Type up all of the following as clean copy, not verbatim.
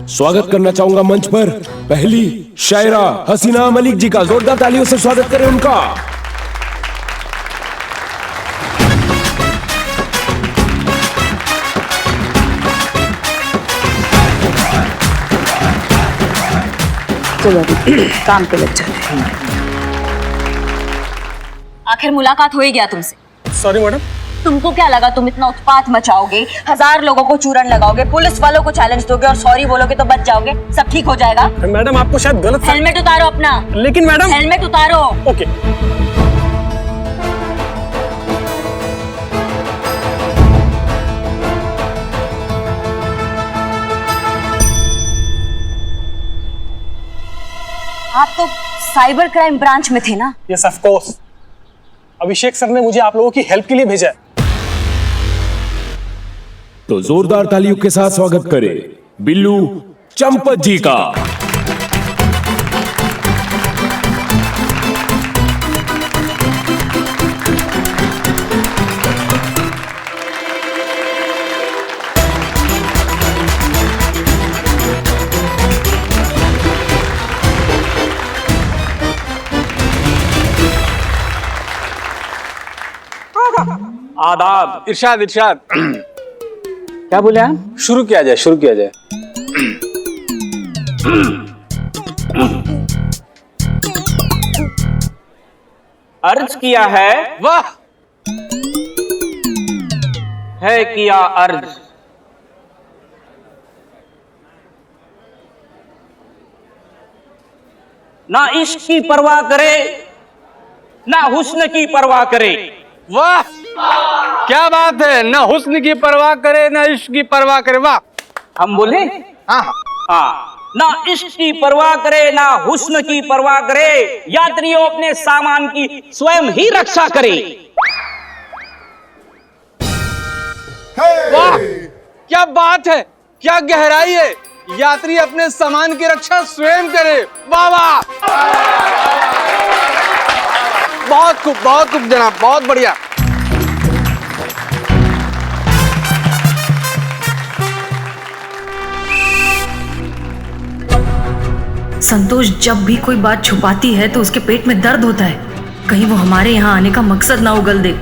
स्वागत करना चाहूंगा मंच पर पहली शायरा हसीना मलिक जी का। जोरदार तालियों से स्वागत करें उनका। चलो अभी काम पे लग जाते हैं। आखिर मुलाकात हो ही गया तुमसे। Sorry madam. तुमको क्या लगा तुम इतना उत्पात मचाओगे, 1000 लोगों को चूरन लगाओगे, पुलिस वालों को चैलेंज दोगे और सॉरी बोलोगे तो बच जाओगे, सब ठीक हो जाएगा? मैडम आपको शायद गलत। हेलमेट उतारो अपना। लेकिन मैडम। हेलमेट उतारो। ओके। आप तो साइबर क्राइम ब्रांच में थे ना? Yes of course. Abhishek sir ने मुझे आप लोगों की हेल्प के लिए भेजा है। तो जोरदार तालियों के साथ स्वागत करें बिल्लू चंपत जी का। आदाब। इरशाद इरशाद। क्या बोले आप? शुरू किया जाए, शुरू किया जाए। अर्ज किया है, वाह। है किया अर्ज, ना इश्क की परवाह करे, ना हुस्न की परवाह करे। वाह क्या बात है। ना हुस्न की परवाह करे, ना इश्क की परवाह करे। वाह। हम बोले हाँ हाँ, ना इश्क की परवाह करे, ना हुस्न की परवाह करे, यात्रियों अपने सामान की स्वयं ही रक्षा करे। वाह क्या बात है, क्या गहराई है। यात्री अपने सामान की रक्षा स्वयं करे। वाह वाह, बहुत खूब जनाब, बहुत बढ़िया। संतोष जब भी कोई बात छुपाती है तो उसके पेट में दर्द होता है। कहीं वो हमारे यहाँ आने का मकसद ना उगल दे।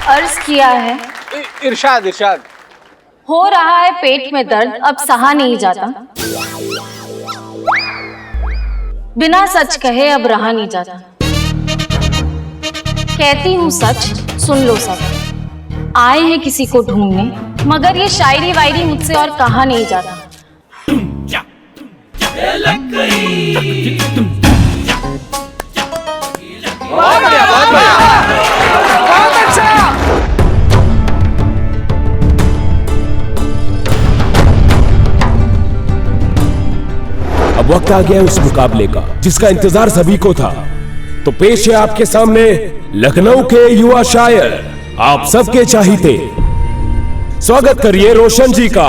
अर्ज किया है, इरशाद इरशाद। हो रहा है पेट में दर्द, अब सहा नहीं जाता, बिना सच कहे अब रहा नहीं जाता। कहती हूँ सच, सुन लो सब। आए हैं किसी को ढूंढने, मगर ये शायरी वायरी मुझसे और कहा नहीं जाता। बहुत बढ़िया, बहुत बढ़िया, बहुत अच्छा। अब वक्त आ गया है उस मुकाबले का जिसका इंतजार सभी को था। तो पेश है आपके सामने लखनऊ के युवा शायर, आप सबके चाहते, स्वागत करिए रोशन जी का।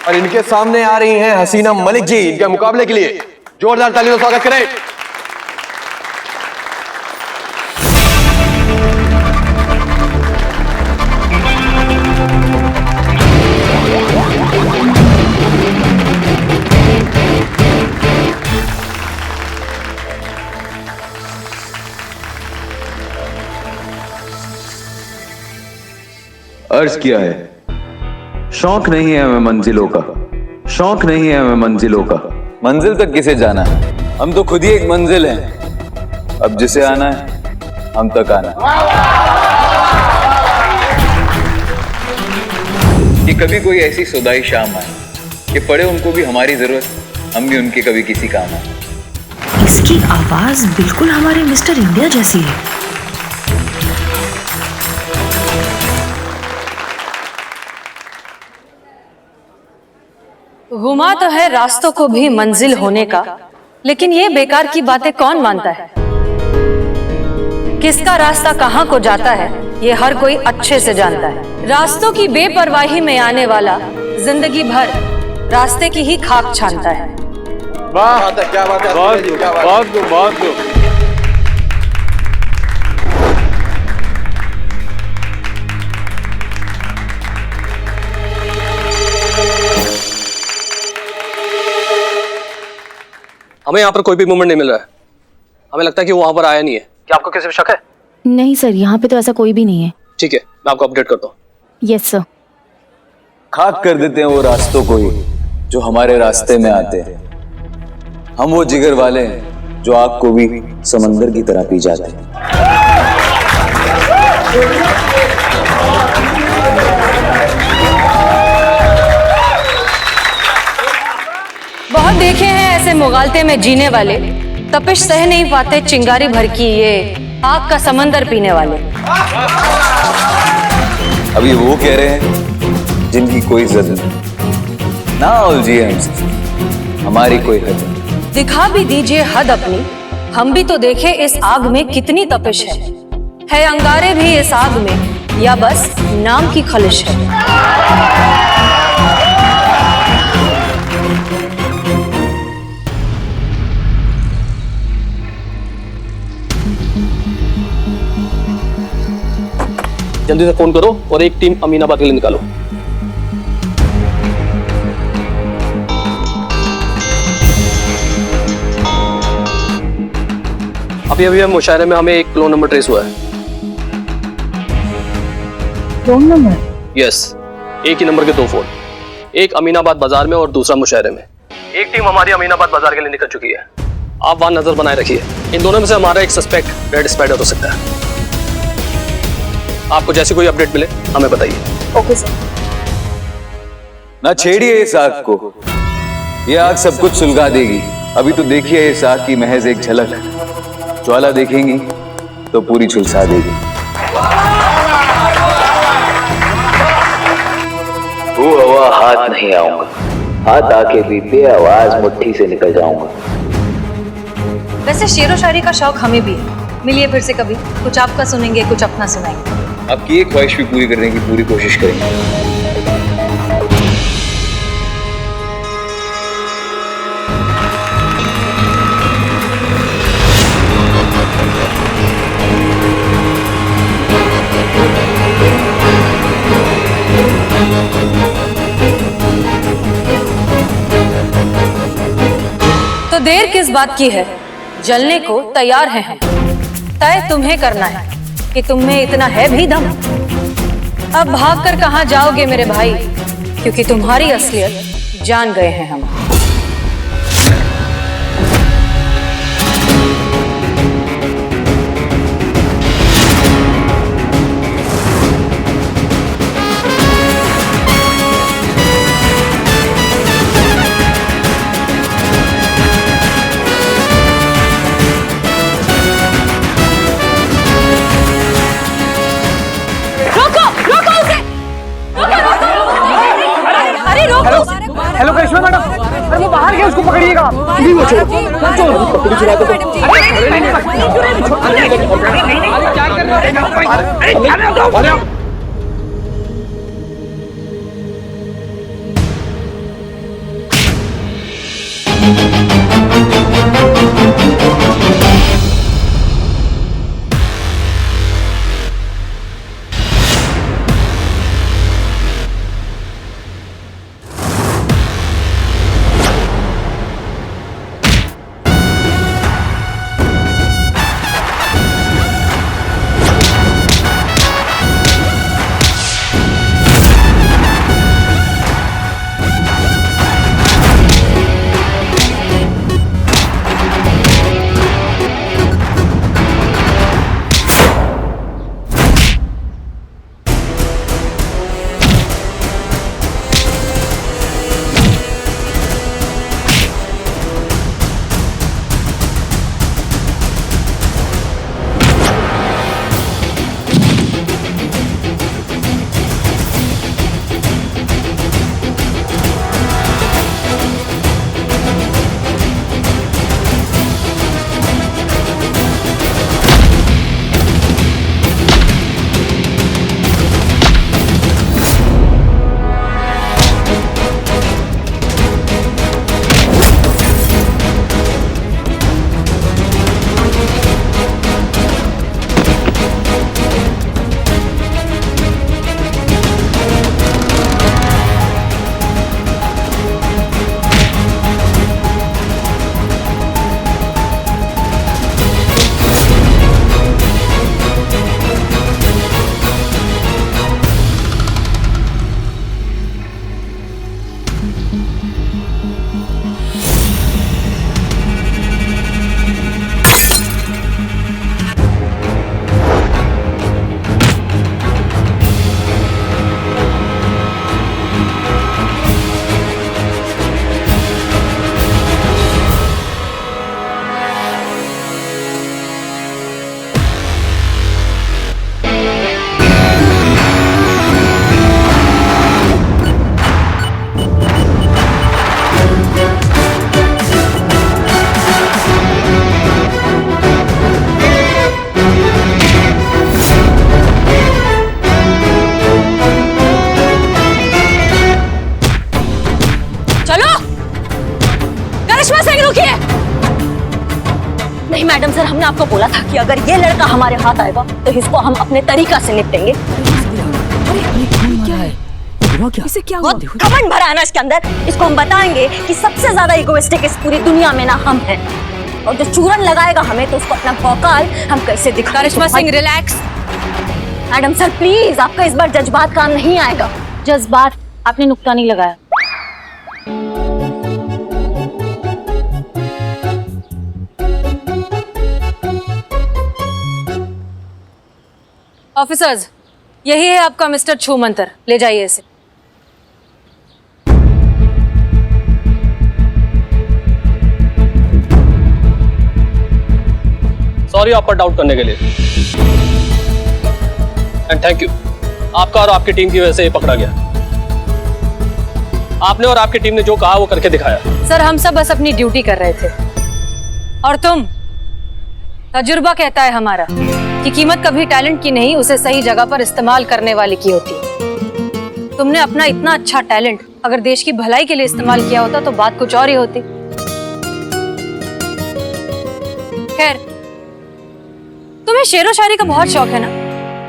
और इनके सामने आ रही हैं हसीना मलिक जी। इनके मुकाबले के लिए जोरदार तालियों से स्वागत करें। अर्ज किया है, शौक नहीं है हमें मंजिलों का, शौक नहीं है हमें मंजिलों का। मंजिल तक किसे जाना है, हम तो खुद ही एक मंजिल हैं। अब जिसे आना है हम तक आना है। कि कभी कोई ऐसी सुदाई शाम आए कि पड़े उनको भी हमारी जरूरत, हम भी उनके कभी किसी काम आए। इसकी आवाज बिल्कुल हमारे मिस्टर इंडिया जैसी है। गुमा तो है रास्तों को भी मंजिल होने का, लेकिन ये बेकार की बातें कौन मानता है? किसका रास्ता कहाँ को जाता है ये हर कोई अच्छे से जानता है। रास्तों की बेपरवाही में आने वाला जिंदगी भर रास्ते की ही खाक छानता है। वाह, क्या बात है, बहुत खूब। हमें यहाँ पर कोई भी मूवमेंट नहीं मिल रहा है। हमें लगता है कि वो वहाँ पर आया नहीं है। क्या आपको किसी पे शक है? नहीं सर, यहाँ पे तो ऐसा कोई भी नहीं है। ठीक है, मैं आपको अपडेट करता हूँ। Yes sir. खाक कर देते हैं वो रास्तों को ही जो हमारे रास्ते में आते हैं। हम वो जिगर वाले हैं जो आग को भी समंदर की तरह पी जाते हैं। बहुत देखे हैं ऐसे मुगालते में जीने वाले, तपिश सह नहीं पाते चिंगारी भर की ये आग का समंदर पीने वाले। अभी वो कह रहे हैं जिनकी कोई इज्जत नहीं। ना उलझिए हमसे, हमारी कोई हद नहीं। दिखा भी दीजिए हद अपनी, हम भी तो देखे इस आग में कितनी तपिश है अंगारे भी इस आग में या बस नाम की खलिश है। जल्दी से फोन करो और एक टीम अमीनाबाद के लिए निकालो। अभी अभी हम मुशायरे में हमें एक क्लोन नंबर ट्रेस हुआ है। Clone number? यस, एक ही नंबर के 2 फोन, एक अमीनाबाद बाजार में और दूसरा मुशायरे में। एक टीम हमारी अमीनाबाद बाजार के लिए निकल चुकी है। आप वहां नजर बनाए रखिए। इन दोनों में से हमारा एक सस्पेक्ट रेड स्पाइडर हो सकता है। आपको जैसे कोई अपडेट मिले हमें बताइए। Okay sir. ना छेड़िए इस आग को, ये आग सब कुछ सुलगा देगी। अभी तो देखिए इस आग की महज एक झलक, ज्वाला देखेंगी तो पूरी झुलसा देगी। वो हवा हाथ नहीं आऊंगा, हाथ आके भी बेआवाज मुट्ठी से निकल जाऊंगा। वैसे शेरो शायरी का शौक हमें भी है। मिलिए फिर से कभी, कुछ आपका सुनेंगे, कुछ अपना सुनाएंगे। आपकी एक ख्वाहिश भी पूरी करने की पूरी कोशिश करेंगे। तो देर किस बात की है, जलने को तैयार हैं हम। तय तुम्हें करना है कि तुम में इतना है भी दम। अब भागकर कहां जाओगे मेरे भाई, क्योंकि तुम्हारी असलियत जान गए हैं हम। हेलो करिश्मा मैडम, अरे वो बाहर गया, उसको पकड़िएगा। रुकिए। नहीं मैडम सर, हमने आपको बोला था कि अगर ये लड़का हमारे हाथ आएगा तो इसको हम अपने तरीका से निपटेंगे। इसे क्या बहुत घमंड भरा है ना इसके अंदर। इसको हम बताएंगे कि सबसे ज्यादा इगोइस्टिक इस पूरी दुनिया में ना हम हैं, और जो चूरन लगाएगा हमें तो उसको अपना भौकाल हम कैसे दिखाएं। Karishma Singh relax. Madam sir please, आपका इस बार जज्बात काम नहीं आएगा। जज्बात? आपने नुक्ता नहीं लगाया। ऑफिसर्स, यही है आपका मिस्टर छूमंतर, ले जाइए इसे। सॉरी आप पर डाउट करने के लिए, एंड थैंक यू। आपका और आपकी टीम की वजह से ये पकड़ा गया। आपने और आपकी टीम ने जो कहा वो करके दिखाया। सर हम सब बस अपनी ड्यूटी कर रहे थे, और तुम, तजुर्बा कहता है हमारा कि कीमत कभी टैलेंट की नहीं, उसे सही जगह पर इस्तेमाल करने वाले की होती है। तुमने अपना इतना अच्छा टैलेंट अगर देश की भलाई के लिए इस्तेमाल किया होता तो बात कुछ और ही होती। खैर, तुम्हें शेरो शायरी का बहुत शौक है ना,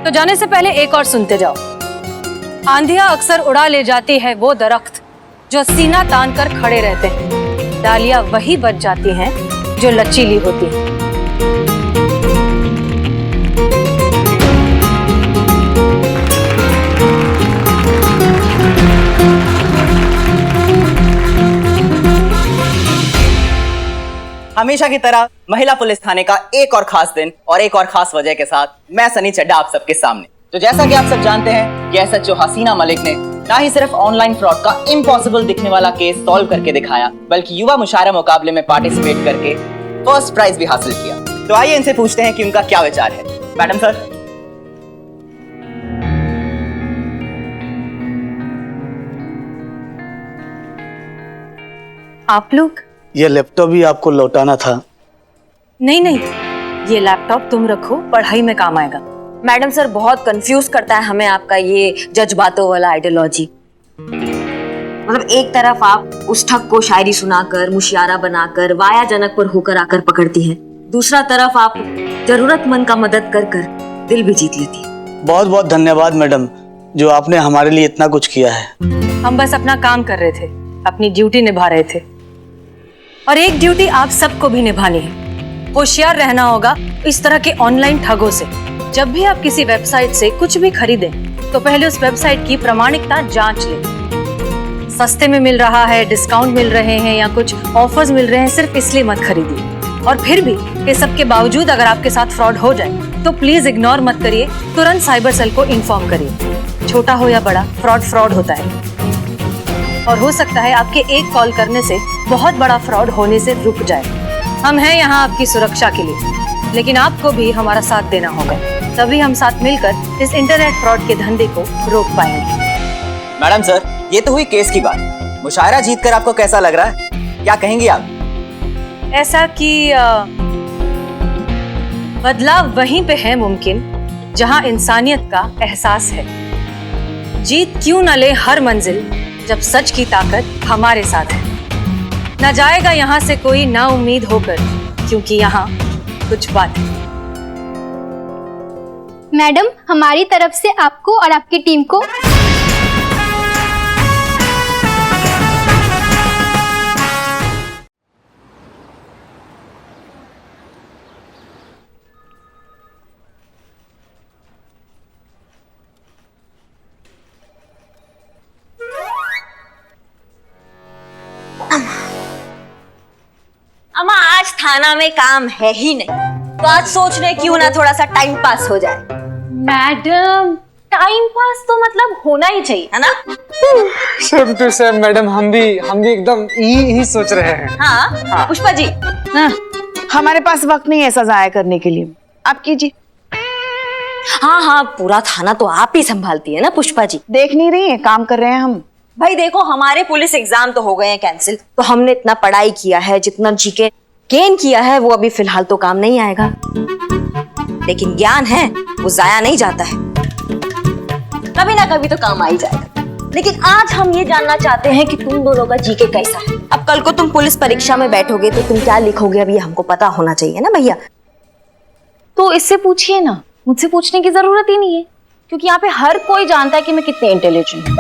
तो जाने से पहले एक और सुनते जाओ। आंधियां अक्सर उड़ा ले जाती है वो दरख्त जो सीना तान कर खड़े रहते हैं, डालियां वही बच जाती हैं जो लचीली होती हैं। हमेशा की तरह महिला पुलिस थाने का एक और खास दिन और एक और खास वजह के साथ मैं सनी चड्ढा आप सबके सामने। तो जैसा कि आप सब जानते हैं कि एसएचओ हसीना मलिक ने ना ही सिर्फ ऑनलाइन फ्रॉड का इम्पॉसिबल दिखने वाला केस सॉल्व करके दिखाया, बल्कि युवा मुशायरा मुकाबले में पार्टिसिपेट करके फर्स्ट प्राइज भी हासिल किया। तो आइए इनसे पूछते हैं कि उनका क्या विचार है। Madam sir. आप लोग? ये लैपटॉप भी आपको लौटाना था। नहीं नहीं, ये लैपटॉप तुम रखो, पढ़ाई में काम आएगा। मैडम सर बहुत कंफ्यूज करता है हमें आपका ये जज्बातों वाला आइडियोलॉजी। मतलब एक तरफ आप उस ठग को शायरी सुनाकर, मुशियारा बनाकर, वाया जनक पर होकर आकर पकड़ती हैं, दूसरा तरफ आप जरूरतमंद का मदद कर कर दिल भी जीत लेती है। बहुत बहुत धन्यवाद मैडम, जो आपने हमारे लिए इतना कुछ किया है। हम बस अपना काम कर रहे थे, अपनी ड्यूटी निभा रहे थे, और एक ड्यूटी आप सबको भी निभानी है। होशियार रहना होगा इस तरह के ऑनलाइन ठगों से। जब भी आप किसी वेबसाइट से कुछ भी खरीदें तो पहले उस वेबसाइट की प्रामाणिकता जांच लें। सस्ते में मिल रहा है, डिस्काउंट मिल रहे हैं या कुछ ऑफर्स मिल रहे हैं, सिर्फ इसलिए मत खरीदिए। और फिर भी ये सब के बावजूद अगर आपके साथ फ्रॉड हो जाए तो प्लीज इग्नोर मत करिए, तुरंत साइबर सेल को इन्फॉर्म करिए। छोटा हो या बड़ा, फ्रॉड होता है, और हो सकता है आपके एक कॉल करने से बहुत बड़ा फ्रॉड होने से रुक जाए। हम हैं यहाँ आपकी सुरक्षा के लिए, लेकिन आपको भी हमारा साथ देना होगा, तभी हम साथ मिलकर इस इंटरनेट फ्रॉड के धंधे को रोक पाएंगे। मैडम सर, ये तो हुई केस की बात। मुशायरा जीतकर आपको कैसा लग रहा है, क्या कहेंगी आप? ऐसा कि बदलाव वहीं पे है मुमकिन जहां इंसानियत का एहसास है। जीत क्यों न ले हर मंजिल जब सच की ताकत हमारे साथ है। न जाएगा यहाँ से कोई ना उम्मीद होकर, क्योंकि यहाँ कुछ बात है। मैडम, हमारी तरफ से आपको और आपकी टीम को अम्मा आज थाना में काम है ही नहीं, तो आज सोच रहे क्यों ना थोड़ा सा टाइम पास हो जाए। मैडम, टाइम पास तो मतलब होना ही चाहिए, है ना? सेम टू सेम मैडम, हम भी एकदम यही सोच रहे हैं। हाँ पुष्पा जी। हाँ, हमारे पास वक्त नहीं है ऐसा जाया करने के लिए, आप कीजिए। हाँ पूरा थाना तो आप ही संभालती है ना पुष्पा जी। देख नहीं रही है, काम कर रहे हैं हम। भाई देखो, हमारे पुलिस एग्जाम तो हो गए हैं कैंसिल, तो हमने इतना पढ़ाई किया है, जितना जीके गेन किया है वो अभी फिलहाल तो काम नहीं आएगा, लेकिन ज्ञान है वो जाया नहीं जाता है, कभी ना कभी तो काम आ ही जाएगा। लेकिन आज हम ये जानना चाहते हैं कि तुम दोनों का जीके कैसा है। अब कल को तुम पुलिस परीक्षा में बैठोगे तो तुम क्या लिखोगे, अब ये हमको पता होना चाहिए ना भैया। तो इससे पूछिए ना, मुझसे पूछने की जरूरत ही नहीं है, क्योंकि यहाँ पे हर कोई जानता है कि मैं कितने इंटेलिजेंट हूँ।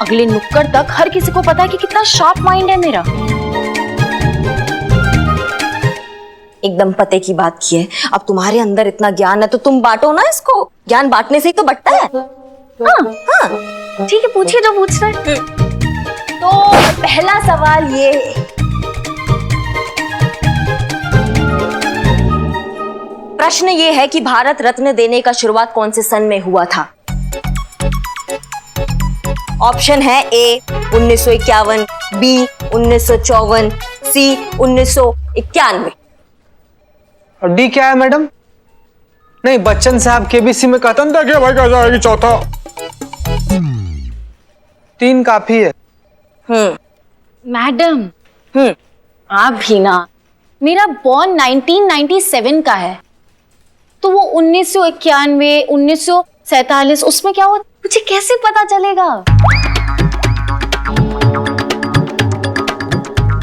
अगले नुक्कड़ तक हर किसी को पता है कि कितना शार्प माइंड है मेरा। एकदम पते की बात की है। अब तुम्हारे अंदर इतना ज्ञान है तो तुम बांटो ना इसको, ज्ञान बांटने से ही तो बढ़ता है। हाँ ठीक है, पूछिए जो पूछ रहे हैं। तो पहला सवाल ये है, प्रश्न ये है कि भारत रत्न देने का शुरुआत कौन से सन में हुआ था? ऑप्शन है ए 1951, बी 1954, सी 1991। और डी क्या है मैडम? नहीं, बच्चन साहब केबीसी में कहता था कि भाई कह जाएगी चौथा। 3 काफी है। मैडम आप भी ना, मेरा बॉर्न 1997 का है, तो वो 1991, 1947 उसमें क्या हुआ मुझे कैसे पता चलेगा?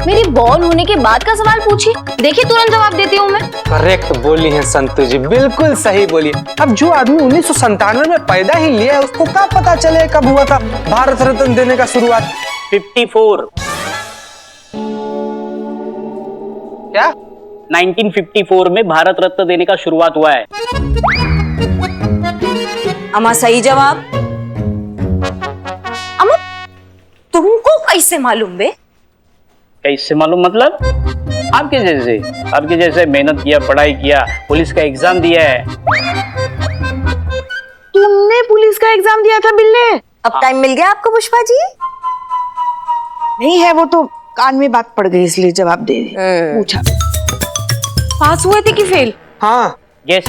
मेरी बॉर्न होने के बाद का सवाल पूछिए, देखिए तुरंत जवाब देती हूँ मैं। करेक्ट बोली है संतु जी, बिल्कुल सही बोली। अब जो आदमी 1997 में पैदा ही लिया है उसको क्या पता चले कब हुआ था भारत रत्न देने का शुरुआत? 54। क्या? 1954 में भारत रत्न देने का शुरुआत हुआ है। अमा सही जवाब। अमा तुमको कैसे मालूम बे? कैसे मालूम मतलब? आपके जैसे मेहनत किया, पढ़ाई किया, पुलिस का एग्जाम दिया है। तुमने पुलिस का एग्जाम दिया था बिल्ले? अब टाइम मिल गया आपको पुष्पा जी? नहीं है, वो तो कान में बात पड़ गई इसलिए जवाब दे पूछा। पास हुए थे कि फेल? हाँ यस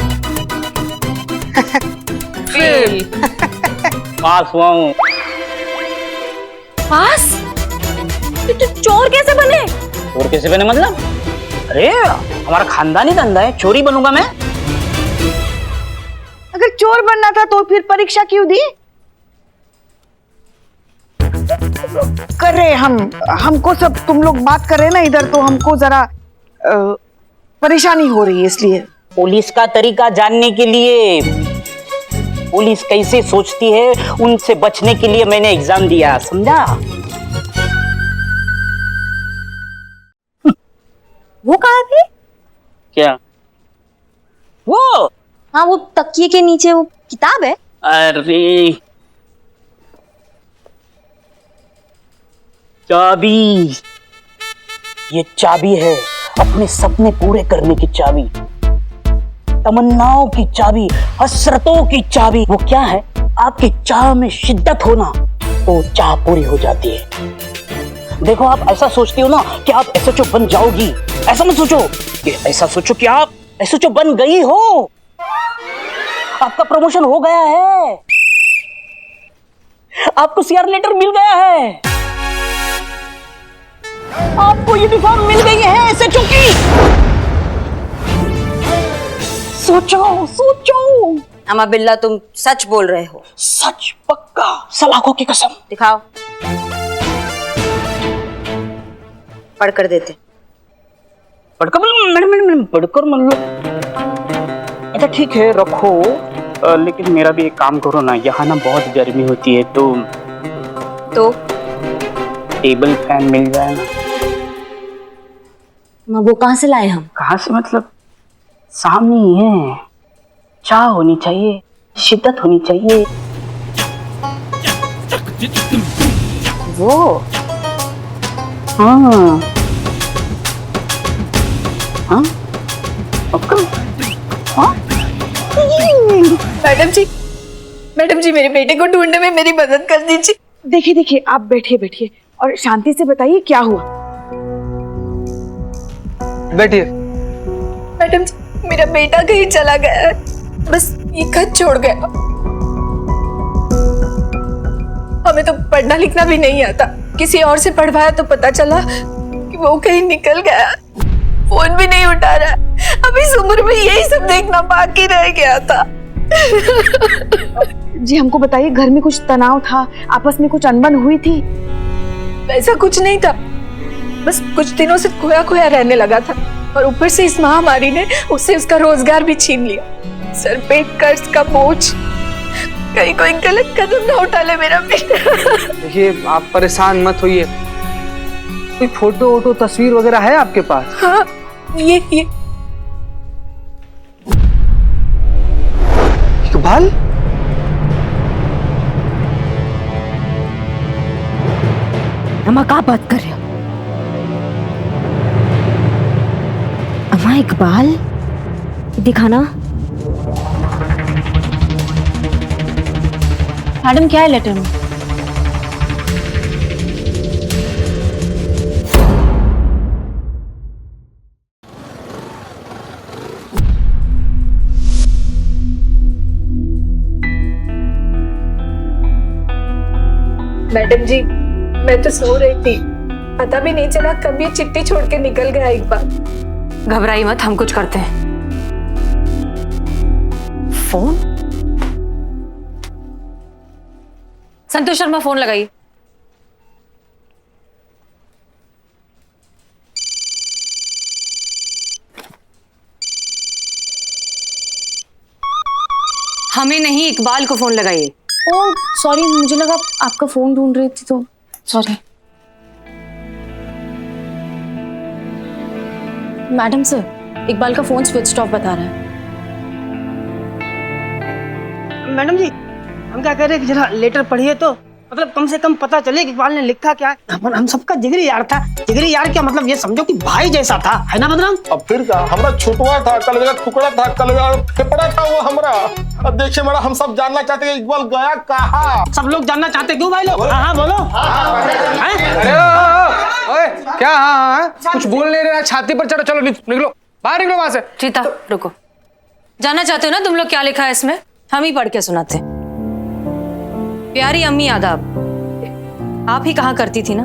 फेल। पास हुआ हूँ। पास? तो चोर कैसे बने? चोर कैसे बने मतलब? अरे हमारा खानदानी धंधा है, चोरी बनूंगा मैं? अगर चोर बनना था तो फिर परीक्षा क्यों दी? कर रहे हमको सब, तुम लोग बात कर रहे ना इधर, तो हमको जरा परेशानी हो रही है इसलिए। पुलिस का तरीका जानने के लिए, पुलिस कैसे सोचती है उनसे बचने के लिए मैंने एग्जाम दिया, समझा? वो कहाँ थे? क्या? वो? हाँ वो तकिए के नीचे वो किताब है। अरे चाबी, ये चाबी है अपने सपने पूरे करने की चाबी, तमन्नाओं की चाबी, हसरतों की चाबी। वो क्या है? आपकी चाह में शिद्दत होना तो चाह पूरी हो जाती है। देखो आप ऐसा सोचती हो ना कि आप एसएचओ बन जाओगी, ऐसा मत सोचो कि ऐसा सोचो कि आप एसएचओ बन गई हो, आपका प्रमोशन हो गया है, आपको सीआर लेटर मिल गया है, आपको यूनिफॉर्म मिल गई है एसएचओ की। सोचो सोचो। अमा बिल्ला तुम सच बोल रहे हो? सच पक्का, सलाखों की कसम। दिखाओ, पढ़कर देते। पढ़कर मैडम पढ़कर मतलब? अच्छा ठीक है रखो, लेकिन मेरा भी एक काम करो ना, यहाँ ना बहुत गर्मी होती है तो टेबल फैन मिल जाए ना। वो कहाँ से लाए हम? कहाँ से मतलब? सामने ही है। चाह होनी चाहिए, शिद्दत होनी चाहिए। वो हाँ हाँ पक्का? हाँ मैडम जी मेरे बेटे को ढूंढने में मेरी मदद कर दीजिए। देखिए देखिए, आप बैठिए और शांति से बताइए क्या हुआ। बैठिए। मैडम जी मेरा बेटा कहीं चला गया है, बस ये खत छोड़ गया। हमें तो पढ़ना लिखना भी नहीं आता, किसी और से पढ़वाया तो पता चला कि वो कहीं निकल गया, फोन भी नहीं उठा रहा। अब इस उम्र में यही सब देखना बाकी रह गया था। जी हमको बताइए, घर में कुछ तनाव था, आपस में कुछ अनबन हुई थी? ऐसा कुछ नहीं था, बस कुछ दिनों से खोया खोया रहने लगा था और ऊपर से इस महामारी ने उससे उसका रोजगार भी छीन लिया। सर पे कर्ज का बोझ, कहीं कोई गलत कदम ना उठा ले मेरा बेटा। देखिए आप परेशान मत होइए, कोई फोटो वोटो तस्वीर वगैरह है आपके पास? हाँ ये इकबाल, अम्मा क्या बात कर रहे हो? अम्मा इकबाल दिखाना। मैडम क्या है लेटर में? मैडम जी, मैं तो सो रही थी, पता भी नहीं चला कब ये चिट्ठी छोड़ के निकल गया इकबाल। घबराई मत, हम कुछ करते हैं। फोन? संतोष शर्मा फोन लगाइए। हमें नहीं, इकबाल को फोन लगाइए। ओ सॉरी, मुझे लगा आपका फोन ढूंढ रही थी तो सॉरी। मैडम सर, इकबाल का फोन स्विच ऑफ बता रहा है। मैडम जी, हम क्या कह रहे हैं कि जरा लेटर पढ़िए तो मतलब कम से कम पता चले कि इकबाल ने लिखा क्या है। हम सबका जिगरी यार था। जिगरी यार क्या मतलब, ये समझो कि भाई जैसा था, है ना बदनाम? अब फिर क्या, हमरा छुटवा था, कल टुकड़ा था, कल फेफड़ा था वो हमरा। अब देखिए मैडम, हम सब जानना चाहते हैं इकबाल गया कहाँ। सब लोग जानना चाहते क्यों भाई लोग? हाँ बोलो। अरे क्या? हाँ कुछ बोल नहीं रहा, छाती पर चढ़ो, चलो निकलो बाहर, निकलो वहां से। चीता रुको, जानना चाहते हो ना तुम लोग क्या लिखा है इसमें? हम ही पढ़ के सुनाते हैं। प्यारी अम्मी आदाब, आप ही कहा करती थी ना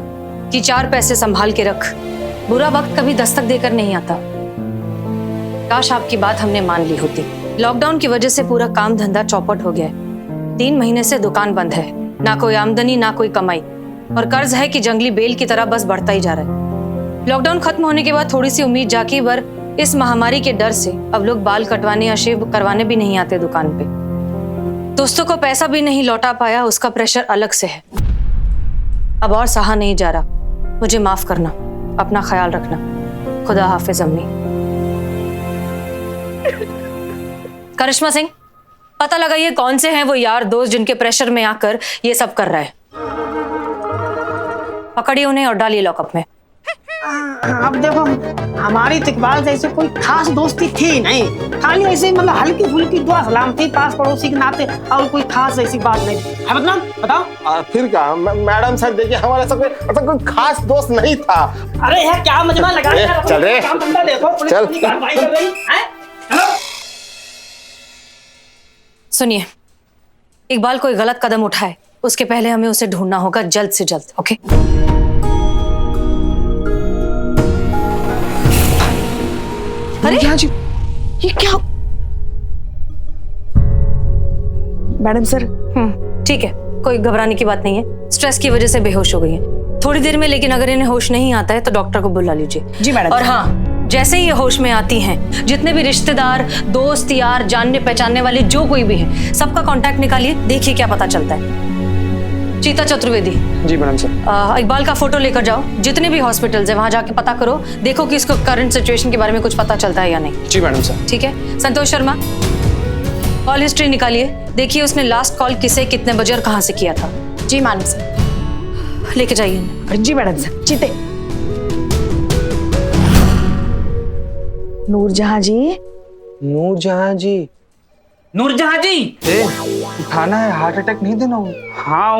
कि 4 पैसे संभाल के रख, बुरा वक्त कभी दस्तक देकर नहीं आता। काश आपकी बात हमने मान ली होती। लॉकडाउन की वजह से पूरा काम धंधा चौपट हो गया है। 3 महीने से दुकान बंद है, ना कोई आमदनी ना कोई कमाई, और कर्ज है कि जंगली बेल की तरह बस बढ़ता ही जा रहा है। लॉकडाउन खत्म होने के बाद थोड़ी सी उम्मीद जागी, पर इस महामारी के डर से अब लोग बाल कटवाने या शेव करवाने भी नहीं आते दुकान पे। दोस्तों को पैसा भी नहीं लौटा पाया, उसका प्रेशर अलग से है। अब और सहा नहीं जा रहा, मुझे माफ करना, अपना ख्याल रखना। खुदा हाफिज अम्मी। करिश्मा सिंह, पता लगाइए कौन से हैं वो यार दोस्त जिनके प्रेशर में आकर ये सब कर रहा है। पकड़िए उन्हें और डालिए लॉकअप में। अब देखो, हमारी इकबाल से ऐसे कोई खास दोस्ती थी नहीं, खाली ऐसे मतलब हल्की फुल्की दुआ सलाम थी पास पड़ोसी के नाते, और कोई खास ऐसी बात नहीं है। बदनाम बताओ। फिर क्या मैडम सर, देखिए हमारा ऐसा कोई खास दोस्त नहीं था। अरे यार क्या मजमा लगा रहे हो? चल रे, काम धंधा देखो, पुलिस चल। अपनी कार्रवाई कर रही है। चलो। सुनिए, इकबाल कोई गलत कदम उठाए उसके पहले हमें उसे ढूंढना होगा जल्द से जल्द। ओके? अरे जी, ये क्या? Madam sir. ठीक है, कोई घबराने की बात नहीं है। स्ट्रेस की वजह से बेहोश हो गई है थोड़ी देर में, लेकिन अगर इन्हें होश नहीं आता है तो डॉक्टर को बुला लीजिए। जी मैडम। और हाँ, जैसे ही ये होश में आती हैं, जितने भी रिश्तेदार, दोस्त, यार, जानने पहचानने वाले जो कोई भी है, सबका कांटेक्ट निकालिए, देखिए क्या पता चलता है। चीता चतुर्वेदी। जी मैडम सर। इकबाल का फोटो लेकर जाओ, जितने भी हॉस्पिटल्स है वहां जाके पता करो, देखो कि इसको करंट सिचुएशन के बारे में कुछ पता चलता है या नहीं। जी मैडम सर। ठीक है। संतोष शर्मा, कॉल हिस्ट्री निकालिए, देखिए उसने लास्ट कॉल किसे, कितने बजे और कहां से किया था। जी मैडम सर। लेके जाइए। जी मैडम सर। चीते। नूरजहां जी। नूरजहां जी। नूरजहां जी, उठाना है, हार्ट अटैक नहीं देना हो। हाँ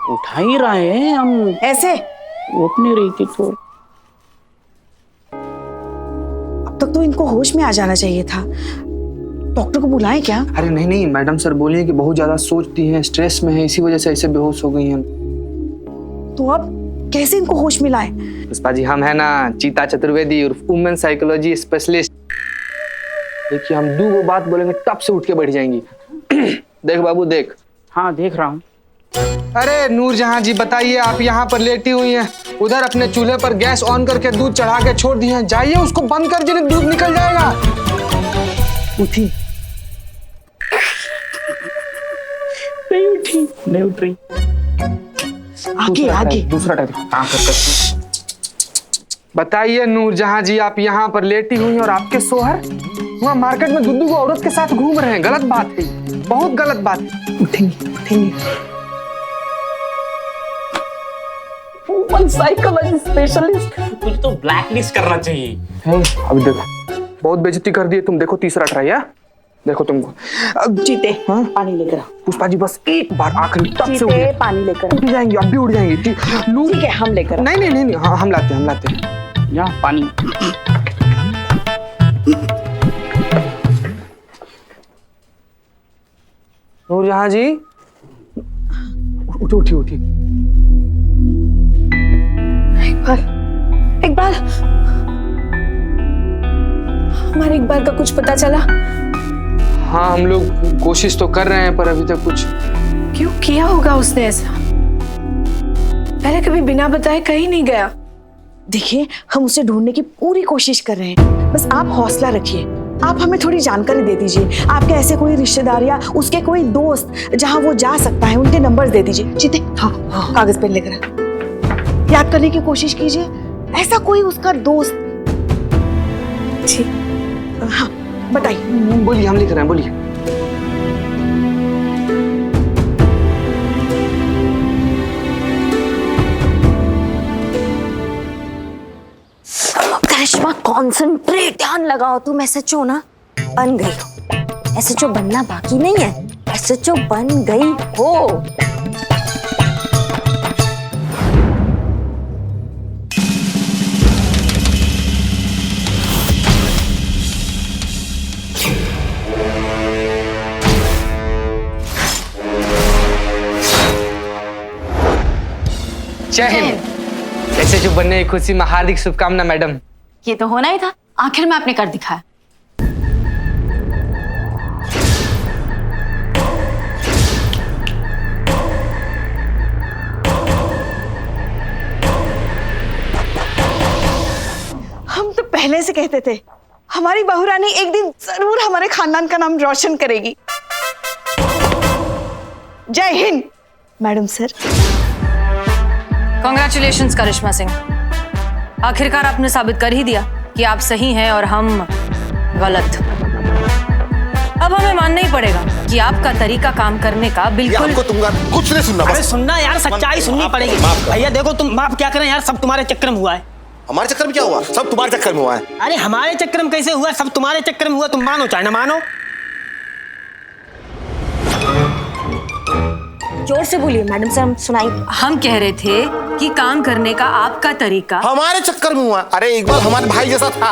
उठा ही रहे हैं हम। ऐसे उठ नहीं रही थी तो। अब तक तो इनको होश में आ जाना चाहिए था। डॉक्टर को बुलाएं क्या? अरे नहीं नहीं, मैडम सर बोलिए कि बहुत ज्यादा सोचती हैं, स्ट्रेस में है, इसी वजह से ऐसे बेहोश हो गई हैं। तो अब कैसे इनको होश में लाएं? पुष्पा जी, हम है ना चीता चतुर्वेदी और वुमेन साइकोलॉजी स्पेशलिस्ट। देखिए, हम 2 बात बोलेंगे, टप से उठ के बैठ जाएंगी। देख बाबू देख। हाँ देख रहा हूँ। अरे नूरजहां जी बताइए, आप यहाँ पर लेटी हुई हैं, उधर अपने चूल्हे पर गैस ऑन करके दूध चढ़ा के छोड़ दिए हैं। जाइए उसको बंद कर दीजिए, दूध निकल जाएगा। उठी नहीं उठ रही। आगे आगे दूसरा टाइप बताइए नूरजहां जी, आप यहाँ पर लेटी हुई हैं और आपके सोहर वहाँ मार्केट में दुद्दू को औरत के साथ घूम रहे हैं। गलत बात है, बहुत गलत बात है। उठेंगे उठेंगे। साइकोलॉजी स्पेशलिस्ट, तुझे तो ब्लैक लिस्ट करना चाहिए। अब देखो बहुत बेइज्जती कर दी तुम। देखो तीसरा ट्राई है, देखो तुमको। अब जीते पानी लेकर आ। पुष्पा जी बस एक बार आखिरी तब से जीते पानी लेकर उठ जाएंगी, अब भी उठ जाएंगी। ठीक है हम लेकर। नहीं नहीं नहीं, हाँ, हम लाते हैं। यहाँ पानी। नूरजहां जी उठी उठी उठी। इकबाल, हमारे इकबाल का कुछ पता चला? हाँ हम लोग कोशिश तो कर रहे हैं पर अभी तक कुछ। क्यों किया होगा उसने ऐसा? पहले कभी बिना बताए कहीं नहीं गया। देखिए हम उसे ढूंढने की पूरी कोशिश कर रहे हैं, बस आप हौसला रखिए। आप हमें थोड़ी जानकारी दे दीजिए। आपके ऐसे कोई रिश्तेदार या उसके कोई दोस्त जहां वो जा सकता है, उनके नंबर दे दीजिए। जीते हाँ कागज पेन लेकर याद करने की कोशिश कीजिए, ऐसा कोई उसका दोस्त। जी हाँ बताइए। बोलिए, हम लिख रहे हैं, बोलिए। करिश्मा कॉन्सेंट्रेट, ध्यान लगाओ। तुम एसएचओ ना बन गई हो। एसएचओ बनना बाकी नहीं है, एसएचओ बन गई हो। जय हिंद। एसएचओ बनने की खुशी में हार्दिक शुभकामना मैडम। ये तो होना ही था, आखिर में आपने कर दिखाया। हम तो पहले से कहते थे हमारी बहुरानी एक दिन जरूर हमारे खानदान का नाम रोशन करेगी। जय हिंद मैडम सर। कॉन्ग्रेचुलेशंस करिश्मा सिंह, आखिरकार आपने साबित कर ही दिया कि आप सही हैं और हम गलत। अब हमें मानना ही पड़ेगा कि आपका तरीका काम करने का बिल्कुल। हमको तुमका कुछ नहीं सुनना। अरे सुनना यार, सच्चाई सुननी पड़ेगी। भैया देखो तुम माफ क्या करें यार, सब तुम्हारे चक्कर में हुआ है। हमारे चक्कर में क्या हुआ? सब तुम्हारे चक्कर में हुआ है। अरे हमारे चक्कर में कैसे हुआ? सब तुम्हारे चक्कर में हुआ, तुम मानो चाहे ना मानो। जोर से बोलिए मैडम सर, हम सुनाई। हम कह रहे थे कि काम करने का आपका तरीका हमारे चक्कर में हुआ। अरे एक बार हमारे भाई जैसा था,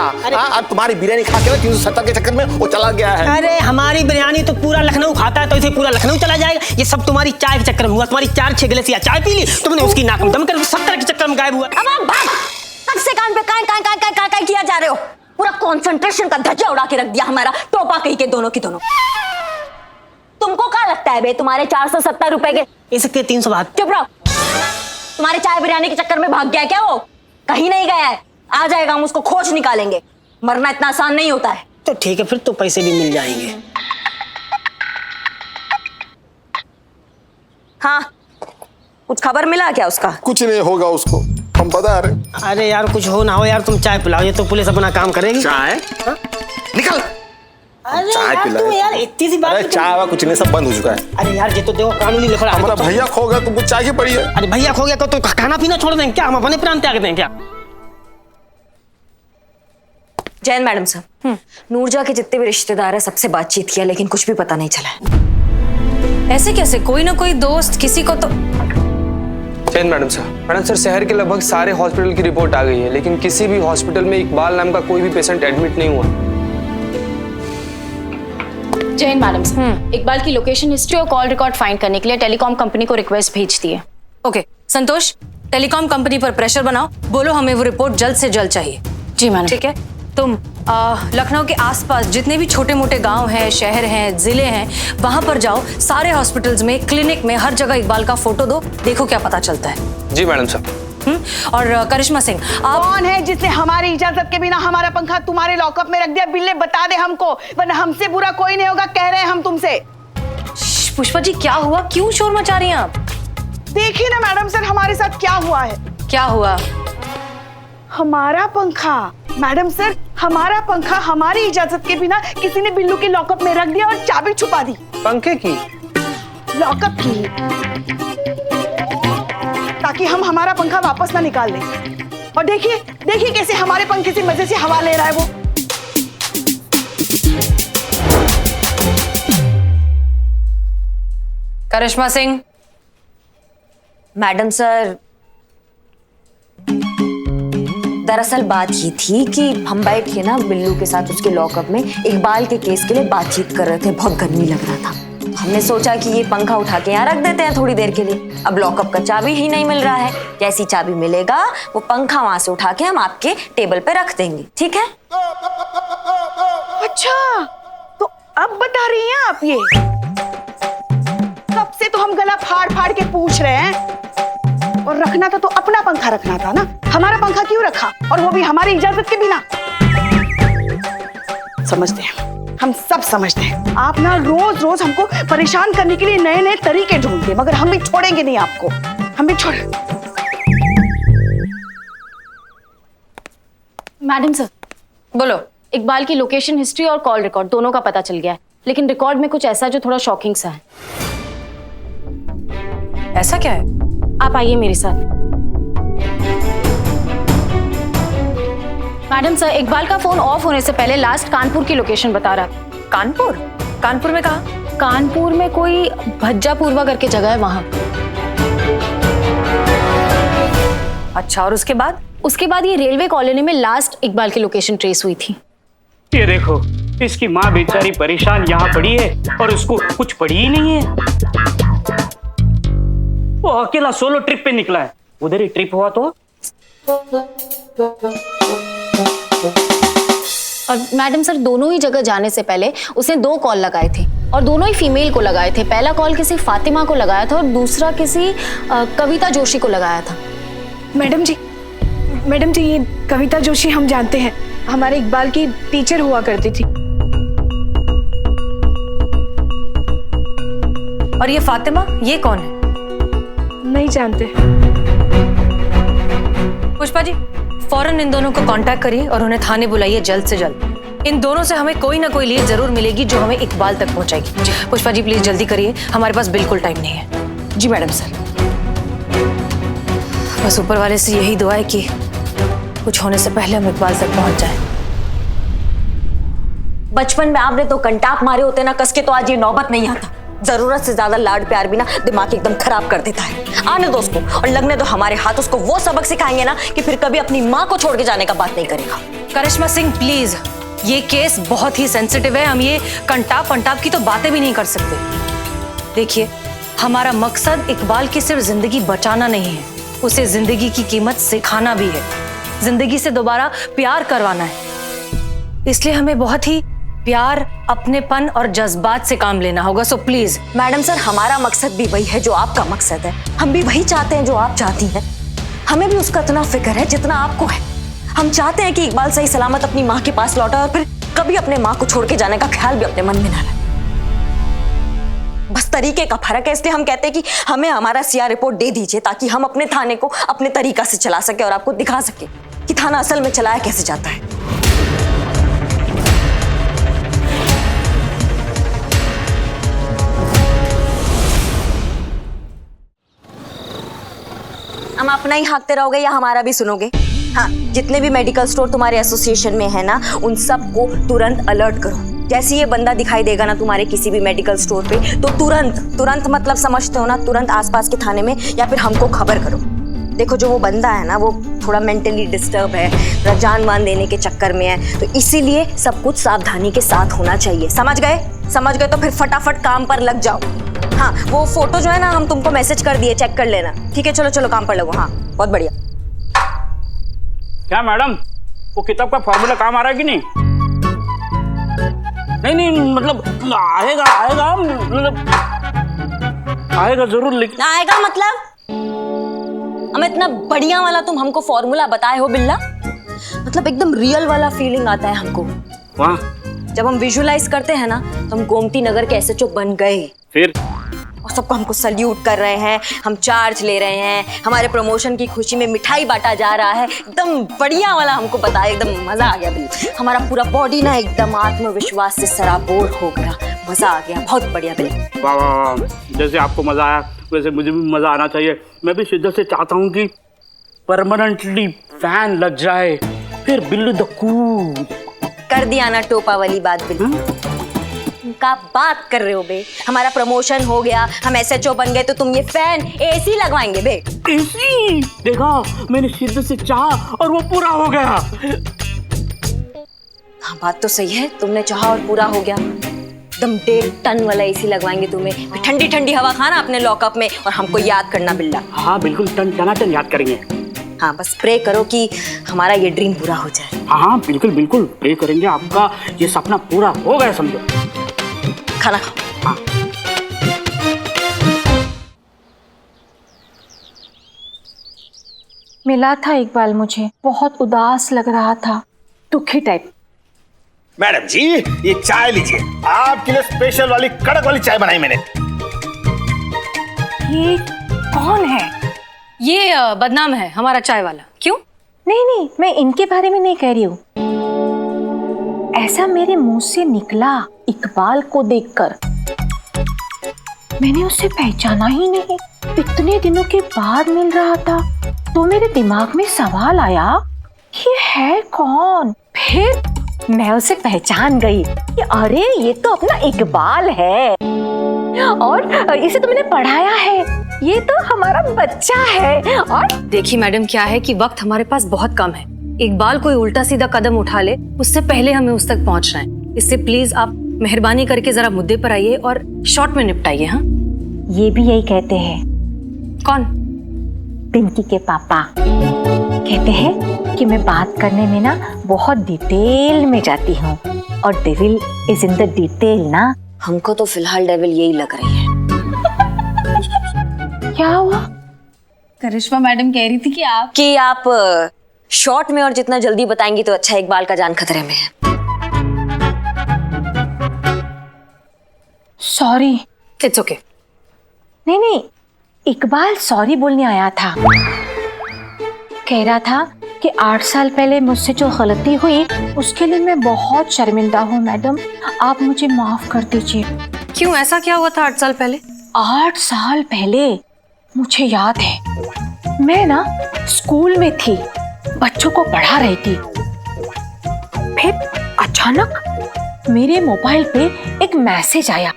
अब तुम्हारी बिरयानी खा के 370 के चक्कर में वो चला गया है। अरे हमारी बिरयानी तो पूरा लखनऊ खाता है, तो इसे पूरा लखनऊ चला जाएगा। ये सब तुम्हारी चाय के चक्कर में हुआ। तुम्हारी 4-6 गिलास चाय पी ली, तुमने उसकी नाक में दम कर 70 के चक्कर में गायब हुआ। अब आप बात कब से कान पे काय किया जा रहे हो? पूरा कंसंट्रेशन का धज्जा उड़ा के रख दिया हमारा, टोपा कही के दोनों की दोनों। तुमको क्या लगता है बे, तुम्हारे 470 रुपए के इसके 300 बात। चुप रहो। तुम्हारे चाय बिरयानी के चक्कर में भाग गया क्या वो? कहीं नहीं गया है, आ जाएगा, हम उसको खोज निकालेंगे। मरना इतना आसान नहीं होता है। तो ठीक है, फिर तो पैसे भी मिल जाएंगे। हाँ कुछ खबर मिला क्या उसका? कुछ नहीं होगा उसको, हम बता रहे। अरे यार कुछ हो ना हो यार, तुम चाय पिलाओ, ये तो पुलिस अपना काम करेगी। चाय निकल। अरे चाय यार पिलाए। तुम यार इतनी सी बात। अरे चाय वा कुछ नहीं, सब बंद हो चुका है। अरे यार ये तो देखो कानूनी लफड़ा। हमारा भैया खो गया, तुमको चाय की पड़ी है। अरे भैया खो गया तो खाना पीना छोड़ दें क्या? हम अपने प्राण त्याग दें क्या? जैन मैडम सर, नूरजहां के जितने भी रिश्तेदार हैं सबसे बातचीत किया, लेकिन कुछ भी पता नहीं चला है। ऐसे कैसे? कोई ना कोई दोस्त किसी को तो। जैन मैडम सर, शहर के लगभग सारे हॉस्पिटल की रिपोर्ट आ गई है, लेकिन किसी भी हॉस्पिटल में इकबाल नाम का कोई भी पेशेंट एडमिट नहीं हुआ। जैन मैडम, इकबाल की लोकेशन हिस्ट्री और कॉल रिकॉर्ड फाइंड करने के लिए टेलीकॉम कंपनी को रिक्वेस्ट भेज दी है। ओके संतोष, टेलीकॉम कंपनी पर प्रेशर बनाओ, बोलो हमें वो रिपोर्ट जल्द से जल्द चाहिए। जी मैडम। ठीक है, तुम लखनऊ के आसपास जितने भी छोटे मोटे गांव हैं, शहर हैं, जिले हैं, वहां पर जाओ। सारे हॉस्पिटल्स में, क्लिनिक में, हर जगह इकबाल का फोटो दो, देखो क्या पता चलता है। जी मैडम साहब। और करिश्मा सिंह, आप कौन है जिसने हमारी इजाजत के बिना हमारा पंखा तुम्हारे लॉकअप में रख दिया? बिल्ले बता दे हमको, वरना हमसे बुरा कोई नहीं होगा, कह रहे हैं हम तुमसे। पुष्पा जी क्या हुआ, क्यों शोर मचा रही हैं आप? देखिए ना मैडम सर हमारे साथ क्या हुआ है। क्या हुआ? हमारा पंखा मैडम सर, हमारा पंखा हमारी इजाजत के बिना किसी ने बिल्लू के लॉकअप में रख दिया और चाबी छुपा दी। पंखे की? लॉकअप की, ताकि हम हमारा पंखा वापस ना निकाल दें। और देखिए देखिए कैसे हमारे पंखे से मजे से हवा ले रहा है वो। करिश्मा सिंह। मैडम सर, दरअसल बात ये थी कि हम बैठ के ना बिल्लू के साथ उसके लॉकअप में इकबाल के केस के लिए बातचीत कर रहे थे। बहुत गर्मी लग रहा था, हमने सोचा कि ये पंखा उठा के यहाँ रख देते हैं थोड़ी देर के लिए। अब लॉकअप का चाबी ही नहीं मिल रहा है, जैसी चाबी मिलेगा वो पंखा वहां से उठा के हम आपके टेबल पे रख देंगे, ठीक है? अच्छा, तो अब बता रही हैं आप ये? कब से तो हम गला फाड़ फाड़ के पूछ रहे हैं। और रखना था तो अपना पंखा रखना था ना, हमारा पंखा क्यों रखा, और वो भी हमारी इजाजत के बिना? समझते हैं, हम सब समझते हैं। आप ना रोज रोज हमको परेशान करने के लिए नए नए तरीके ढूंढते हैं, मगर हम भी छोड़ेंगे नहीं आपको, हम भी छोड़। मैडम सर, बोलो। इकबाल की लोकेशन हिस्ट्री और कॉल रिकॉर्ड दोनों का पता चल गया है, लेकिन रिकॉर्ड में कुछ ऐसा जो थोड़ा शॉकिंग सा है। ऐसा क्या है? आप आइए मेरे साथ। मैडम सर, इकबाल का फोन ऑफ होने से पहले लास्ट कानपुर की लोकेशन बता रहा। कानपुर? कानपुर में कहाँ? कानपुर में कोई भज्जापूर्वा करके जगह है वहां। अच्छा, और उसके बाद? उसके बाद ये रेलवे कॉलोनी में लास्ट इकबाल की लोकेशन ट्रेस हुई थी। ये देखो, इसकी माँ बेचारी परेशान यहाँ पड़ी है और उसको कुछ पड़ी ही नहीं है। वो अकेला सोलो ट्रिप पे निकला है, उधर ही ट्रिप हुआ तो। और मैडम सर, दोनों ही जगह जाने से पहले उसने 2 कॉल लगाए थे और दोनों ही फीमेल को लगाए थे। पहला कॉल किसी फातिमा को लगाया था और दूसरा किसी कविता जोशी को लगाया था। मैडम जी, ये कविता जोशी हम जानते हैं, हमारे इकबाल की टीचर हुआ करती थी। और ये फातिमा, ये कौन है? नहीं जानते। पुष्पा जी, फौरन इन दोनों को कांटेक्ट करिए और उन्हें थाने बुलाइए जल्द से जल्द। इन दोनों से हमें कोई ना कोई लीड जरूर मिलेगी जो हमें इकबाल तक पहुंचाएगी। पुष्पा जी प्लीज जल्दी करिए, हमारे पास बिल्कुल टाइम नहीं है। जी मैडम सर। बस ऊपर वाले से यही दुआ है कि कुछ होने से पहले हम इकबाल तक पहुंच जाए। बचपन में आपने तो कंटाप मारे होते ना कस के, तो आज ये नौबत नहीं आता। जरूरत से ज्यादा लाड प्यार भी ना दिमाग एकदम खराब कर देता है। आने दो उसको और लगने दो हमारे हाथ, उसको वो सबक सिखाएंगे ना कि फिर कभी अपनी माँ को छोड़ के जाने का बात नहीं करेगा। करिश्मा सिंह प्लीज, ये केस बहुत ही सेंसिटिव है, हम ये कंटाप पंटाप की तो बातें भी नहीं कर सकते। देखिए, हमारा मकसद इकबाल की सिर्फ जिंदगी बचाना नहीं है, उसे जिंदगी की कीमत सिखाना भी है, जिंदगी से दोबारा प्यार करवाना है। इसलिए हमें बहुत ही प्यार, अपनेपन और जज्बात से काम लेना होगा। So please. मैडम सर, हमारा मकसद भी वही है जो आपका मकसद है, हम भी वही चाहते हैं जो आप चाहती हैं। हमें भी उसका इतना फिक्र है जितना आपको है। हम चाहते हैं कि इकबाल सही सलामत अपनी माँ के पास लौटा और फिर कभी अपने माँ को छोड़ के जाने का ख्याल भी अपने मन में ना लाए। बस तरीके का फर्क है, इसलिए हम कहते हैं कि हमें हमारा सीआर रिपोर्ट दे दीजिए ताकि हम अपने थाने को अपने तरीका से चला सके और आपको दिखा सके कि थाना असल में चलाया कैसे जाता है। हम अपना ही हाँकते रहोगे या हमारा भी सुनोगे? हाँ, जितने भी मेडिकल स्टोर तुम्हारे एसोसिएशन में है ना, उन सबको तुरंत अलर्ट करो। जैसे ये बंदा दिखाई देगा ना तुम्हारे किसी भी मेडिकल स्टोर पे, तो तुरंत मतलब समझते हो ना, तुरंत आसपास के थाने में या फिर हमको खबर करो। देखो, जो वो बंदा है ना, वो थोड़ा मेंटली डिस्टर्ब है, थोड़ा जान मान देने के चक्कर में है, तो इसीलिए सब कुछ सावधानी के साथ होना चाहिए। समझ गए तो फिर फटाफट काम पर लग जाओ। हाँ, वो फोटो जो है ना, हम तुमको मैसेज कर दिए, चेक कर लेना। ठीक है, चलो काम पर लगो। हाँ, बहुत बढ़िया। क्या मैडम, वो किताब का फॉर्मूला काम आ रहा है कि नहीं? नहीं मतलब आएगा मतलब आएगा जरूर, लेकिन आएगा मतलब हमें इतना बढ़िया वाला तुम हमको फॉर्मूला बताए हो बिल्ला, मतलब एकदम रियल वाला फीलिंग आता है हमको। वाह, जब हम विजुअलाइज करते हैं ना तो हम गोमती नगर के एसएचओ बन गए, फिर और सबको हमको सल्यूट कर रहे हैं, हम चार्ज ले रहे हैं, हमारे प्रमोशन की खुशी में मिठाई बांटा जा रहा है, एकदम बढ़िया वाला हमको बताया, एकदम मजा आ गया बिल्ला। हमारा पूरा बॉडी ना एकदम आत्मविश्वास से सराबोर हो गया, मजा आ गया, बहुत बढ़िया बिल्ला। वाह वाह वाह, जैसे आपको मजा आया वैसे मुझे भी मजा आना चाहिए। मैं भी शिद्दत से चाहता हूँ कि परमानेंटली फैन लग जाए, फिर बिल्लू द कूल। कर दिया ना टोपा वाली बात बिल्ला। का बात कर रहे हो बे, हमारा प्रमोशन हो गया, हम एसएचओ बन गए, तो तुम ये फैन एसी लगवाएंगे बे? एसी? देखा, मैंने शिद्दत से चाहा और वो पूरा हो गया। हाँ बात तो सही है, तुमने चाहा और पूरा हो गया। एकदम 1.5 टन वाला एसी लगवाएंगे तुम्हें, ठंडी ठंडी हवा खाना अपने लॉकअप में और हमको याद करना बिल्ला। हाँ बिल्कुल, टन याद करेंगे। हाँ बस प्रे करो कि हमारा ये ड्रीम पूरा हो जाए। हाँ बिल्कुल प्रे करेंगे, आपका ये सपना पूरा हो गया समझो। खाना खाओ। हाँ। मिला था इकबाल, मुझे बहुत उदास लग रहा था, दुखी टाइप। मैडम जी, ये चाय लीजिए, आपके लिए स्पेशल वाली कड़क वाली चाय बनाई मैंने। ये कौन है? ये बदनाम है हमारा चाय वाला। क्यों? नहीं, मैं इनके बारे में नहीं कह रही हूँ। ऐसा मेरे मुंह से निकला इकबाल को देखकर, मैंने उसे पहचाना ही नहीं। इतने दिनों के बाद मिल रहा था तो मेरे दिमाग में सवाल आया, ये है कौन? फिर मैं उसे पहचान गई कि अरे ये तो अपना इकबाल है, और इसे तो मैंने पढ़ाया है, ये तो हमारा बच्चा है। और देखिए मैडम, क्या है कि वक्त हमारे पास बहुत कम है। इकबाल कोई उल्टा सीधा कदम उठा ले उससे पहले हमें उस तक पहुंचना है, इससे प्लीज आप मेहरबानी करके जरा मुद्दे पर आइए और शॉर्ट में निपटाइए। हाँ, ये भी यही कहते हैं। कौन? पिंकी के पापा कहते हैं कि मैं बात करने में ना बहुत डिटेल में जाती हूँ, और devil is in the detail ना। हमको तो फिलहाल डेविल यही लग रही है। क्या हुआ? करिश्मा मैडम कह रही थी कि आप शॉर्ट में और जितना जल्दी बताएंगी तो अच्छा, इकबाल का जान खतरे में है। सॉरी। It's okay. नहीं, इकबाल सॉरी बोलने आया था। कह रहा था कि 8 साल पहले मुझसे जो गलती हुई उसके लिए मैं बहुत शर्मिंदा हूँ मैडम, आप मुझे माफ कर दीजिए। क्यों, ऐसा क्या हुआ था 8 साल पहले? 8 साल पहले मुझे याद है, मैं ना स्कूल में थी, बच्चों को पढ़ा रही थी। फिर अचानक मेरे मोबाइल पे एक मैसेज आया।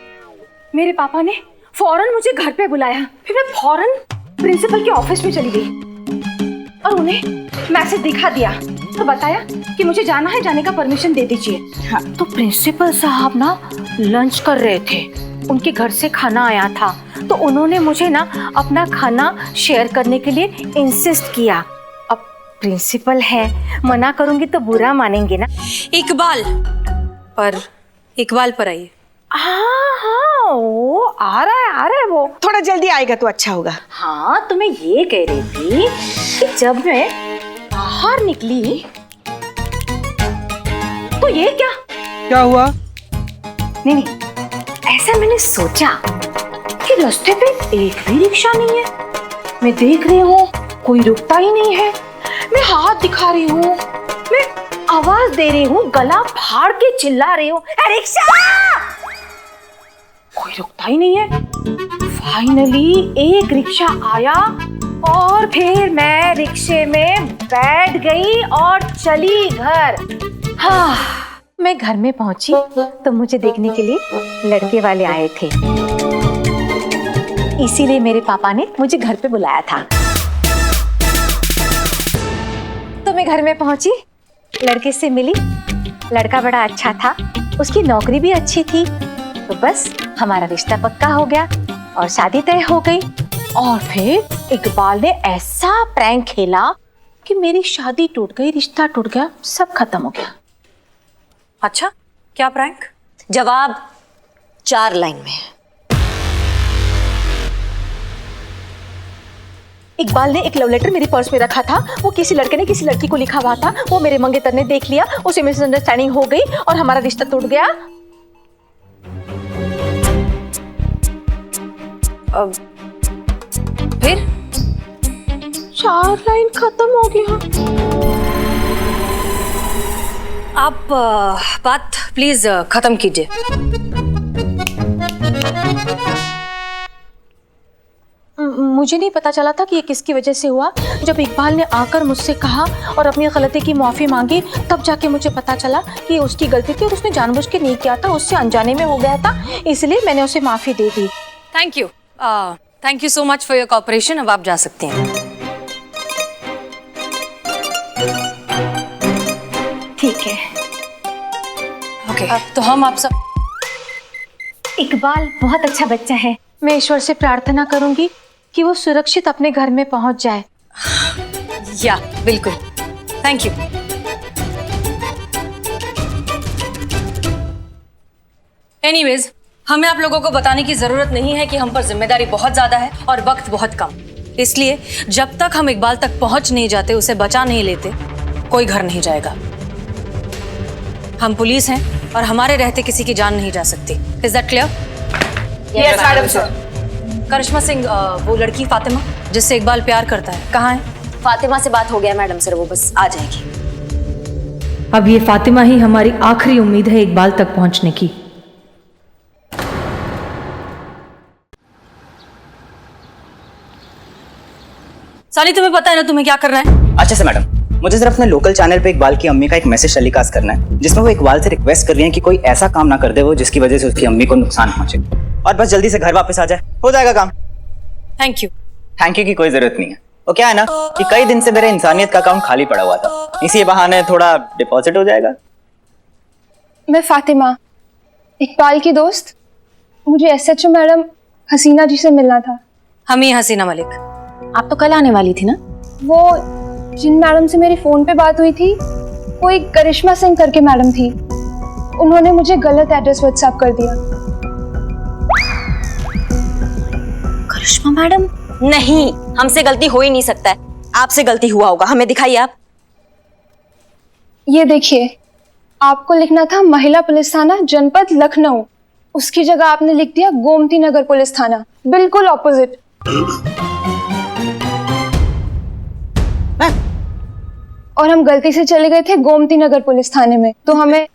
मेरे पापा ने फौरन मुझे घर पे बुलाया। फिर मैं फौरन प्रिंसिपल के ऑफिस में चली गई और उन्हें मैसेज दिखा दिया तो बताया कि मुझे जाना है, जाने का परमिशन दे दीजिए। हाँ, तो प्रिंसिपल साहब ना लंच कर रहे थे, उनके घर से खाना आया था, तो उन्होंने मुझे ना अपना खाना शेयर करने के लिए इंसिस्ट किया। अब प्रिंसिपल है, मना करूंगी तो बुरा मानेंगे ना। इकबाल पर आइए। हाँ, वो आ रहा है वो। थोड़ा जल्दी आएगा तो अच्छा होगा। हाँ, तो मैं ये कह रही थी कि जब मैं बाहर निकली तो ये क्या हुआ? नहीं, ऐसा मैंने सोचा कि रास्ते पे एक भी रिक्शा नहीं है। मैं देख रही हूँ कोई रुकता ही नहीं है। मैं हाथ दिखा रही हूँ, मैं आवाज दे रही हूँ, गला फाड़ के चिल्ला रही हूँ, रिक्शा! कोई रुकता ही नहीं है। फाइनली एक रिक्शा आया और फिर मैं रिक्शे में बैठ गई और चली घर। हाँ, मैं घर में पहुंची तो मुझे देखने के लिए लड़के वाले आए थे, इसीलिए मेरे पापा ने मुझे घर पे बुलाया था। तो मैं घर में पहुंची, लड़के से मिली, लड़का बड़ा अच्छा था, उसकी नौकरी भी अच्छी थी, तो बस हमारा रिश्ता पक्का हो गया और शादी तय हो गई। और फिर इकबाल ने ऐसा प्रैंक खेला कि मेरी शादी टूट गई, रिश्ता टूट गया, सब खत्म हो गया। अच्छा, क्या प्रैंक? जवाब 4 लाइन में है। इकबाल ने एक लव लेटर मेरे पर्स में रखा था। वो किसी लड़के ने किसी लड़की को लिखा हुआ था। वो मेरे मंगेतर ने देख लिया, उसे मिसअंडरस्टैंडिंग हो गई और हमारा रिश्ता टूट गया। फिर 4 लाइन खत्म हो गया। आप बात प्लीज खत्म कीजिए। मुझे नहीं पता चला था कि ये किसकी वजह से हुआ। जब इकबाल ने आकर मुझसे कहा और अपनी गलती की माफ़ी मांगी, तब जाके मुझे पता चला कि ये उसकी गलती थी और उसने जानबूझ के नहीं किया था, उससे अनजाने में हो गया था, इसलिए मैंने उसे माफ़ी दे दी। Thank you so much for your cooperation. अब आप जा सकते हैं। ठीक है। ओके, तो हम आप सब। इकबाल बहुत अच्छा बच्चा है। मैं ईश्वर से प्रार्थना करूंगी कि वो सुरक्षित अपने घर में पहुंच जाए। या बिल्कुल, थैंक यू। एनीवेज, हमें आप लोगों को बताने की जरूरत नहीं है कि हम पर जिम्मेदारी बहुत ज्यादा है और वक्त बहुत कम। इसलिए जब तक हम इकबाल तक पहुंच नहीं जाते, उसे बचा नहीं लेते, कोई घर नहीं जाएगा। हम पुलिस हैं और हमारे रहते किसी की जान नहीं जा सकती। Is that clear? Yes madam sir. Karishma Singh, वो लड़की फातिमा जिससे इकबाल प्यार करता है, कहाँ है? फातिमा से बात हो गया मैडम सर, वो बस आ जाएगी। अब ये फातिमा ही हमारी आखिरी उम्मीद है इकबाल तक पहुंचने की। साली, तुम्हें पता है ना तुम्हें क्या करना है? अच्छा से मैडम, मुझे सिर्फ अपने लोकल चैनल पे इकबाल की अम्मी का एक मैसेज टेलीकास्ट करना है, जिसमें वो इकबाल से रिक्वेस्ट कर रही है कि कोई ऐसा काम ना कर दे वो जिसकी वजह से उसकी अम्मी को नुकसान पहुंचे, और बस जल्दी से घर वापस आ जाए, हो जाएगा काम। Thank you. थैंक यू की कोई जरूरत नहीं है। वो क्या है ना कि कई दिन से मेरे इंसानियत का अकाउंट खाली पड़ा हुआ था, इसी बहाने थोड़ा डिपॉजिट हो जाएगा। मैं फातिमा, इकबाल की दोस्त। मुझे SHO मैडम हसीना जी से मिलना था। हम ही हसीना मलिक। आप तो कल आने वाली थी ना? वो जिन मैडम से मेरी फोन पे बात हुई थी, वो एक करिश्मा सिंह करके मैडम थी। उन्होंने मुझे गलत एड्रेस व्हाट्सएप कर दिया। करिश्मा मैडम? नहीं, हमसे गलती हो ही नहीं सकता है। आपसे गलती हुआ होगा, हमें दिखाइए आप। ये देखिए, आपको लिखना था महिला पुलिस थाना जनपद लखनऊ, उसकी जगह आपने लिख दिया गोमती नगर पुलिस थाना, बिल्कुल ऑपोजिट। और हम गलती से चले गए थे गोमती नगर पुलिस थाने में, तो हमें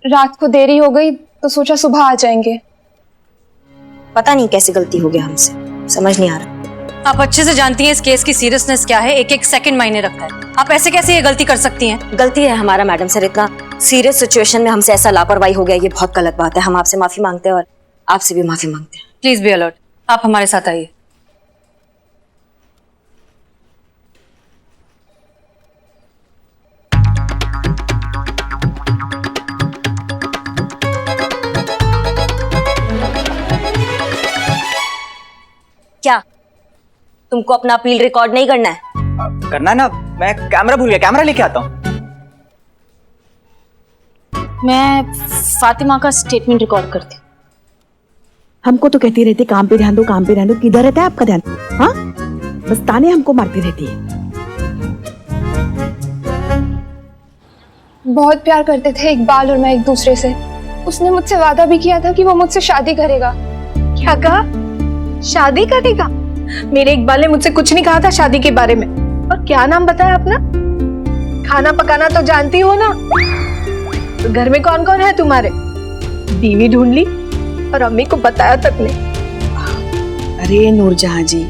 रात को देरी हो गई, तो सोचा सुबह आ जाएंगे। पता नहीं कैसी गलती हो गया हमसे, समझ नहीं आ रहा। आप अच्छे से जानती हैं इस केस की सीरियसनेस क्या है, एक एक सेकंड मायने रखता है। आप ऐसे कैसे ये गलती कर सकती हैं? गलती है हमारा मैडम सर, इतना सीरियस सिचुएशन में हमसे ऐसा लापरवाही हो गया, ये बहुत गलत बात है। हम आपसे माफी मांगते हैं और आपसे भी माफी मांगते हैं। Please be alert. आप हमारे साथ आइए। क्या तुमको अपना अपील रिकॉर्ड नहीं करना है? करना है ना, मैं कैमरा भूल गया, कैमरा लेके आता हूँ। मैं फातिमा का स्टेटमेंट रिकॉर्ड करती हूँ। हमको तो कहती रहती काम पे ध्यान दो, काम पे ध्यान दो। किधर रहता है आपका ध्यान? हाँ, बस ताने हमको मारती रहती है। बहुत प्यार करते थे इकबाल और मैं एक दूसरे से। उसने मुझसे वादा भी किया था कि वो मुझसे शादी करेगा। क्या कहा? शादी करेगा? मेरे इकबाल ने मुझसे कुछ नहीं कहा था शादी के बारे में। और क्या नाम बताया अपना? खाना पकाना तो जानती हो ना? तो घर में कौन कौन है तुम्हारे? बीवी ढूंढ ली और अम्मी को बताया तक नहीं। अरे नूरजहां जी,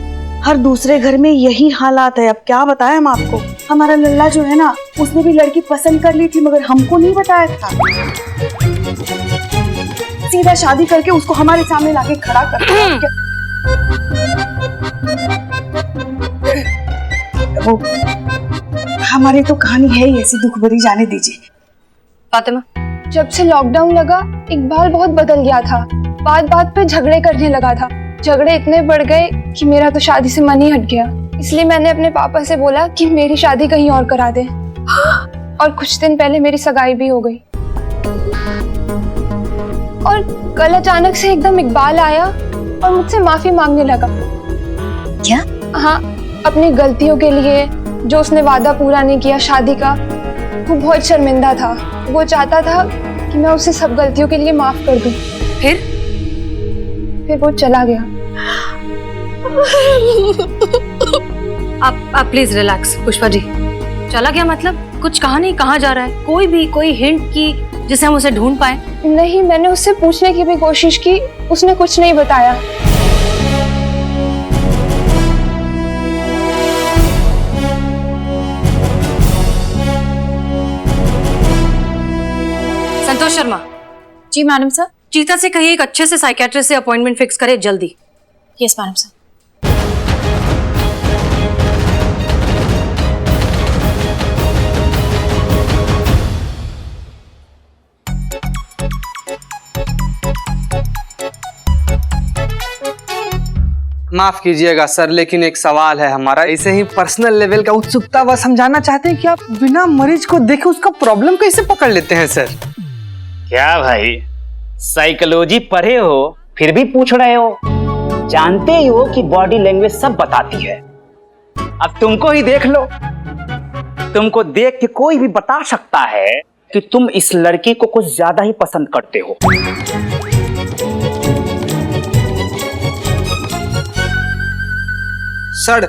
हर दूसरे घर में यही हालात है। अब क्या बताएं हम आपको? हमारा लल्ला जो है ना, उसने भी लड़की पसंद कर ली थी, मगर हमको नहीं बताया था। सीधा शादी करके उसको हमारे सामने लाके खड़ा कर दिया। वो हमारी तो कहानी है ही ऐसी दुख भरी, जाने दीजिए। फातिमा, जब से लॉकडाउन लगा इकबाल बहुत बदल गया था। बात बात पे झगड़े करने लगा था। झगड़े इतने बढ़ गए कि मेरा तो शादी से मन ही हट गया। इसलिए मैंने अपने पापा से बोला कि मेरी शादी कहीं और करा दे। और कुछ दिन पहले मेरी सगाई भी हो गई। और कल अचानक से एकदम इकबाल आया और मुझसे माफी मांगने लगा। क्या? हाँ, अपनी गलतियों के लिए, जो उसने वादा पूरा नहीं किया शादी का। वो बहुत शर्मिंदा था। वो चाहता था कि मैं उसे सब गलतियों के लिए माफ कर दूं। फिर वो चला गया। आप प्लीज रिलैक्स पुष्पा जी। चला गया मतलब? कुछ कहा नहीं, कहाँ जा रहा है? कोई हिंट की जिससे हम उसे ढूंढ पाए? नहीं, मैंने उससे पूछने की भी कोशिश की, उसने कुछ नहीं बताया। संतोष शर्मा। जी मैडम सर। चीता से कहिए एक अच्छे से साइकेट्रिस्ट से अपॉइंटमेंट फिक्स करे जल्दी। Yes madam sir. माफ कीजिएगा सर, लेकिन एक सवाल है हमारा, ऐसे ही पर्सनल लेवल का उत्सुकता बस हम जानना चाहते हैं कि आप बिना मरीज को देखे उसका प्रॉब्लम कैसे पकड़ लेते हैं सर? क्या भाई, साइकोलॉजी पढ़े हो फिर भी पूछ रहे हो? जानते ही हो कि बॉडी लैंग्वेज सब बताती है। अब तुमको ही देख लो, तुमको देख के कोई भी बता सकता है कि तुम इस लड़की को कुछ ज्यादा ही पसंद करते हो। सर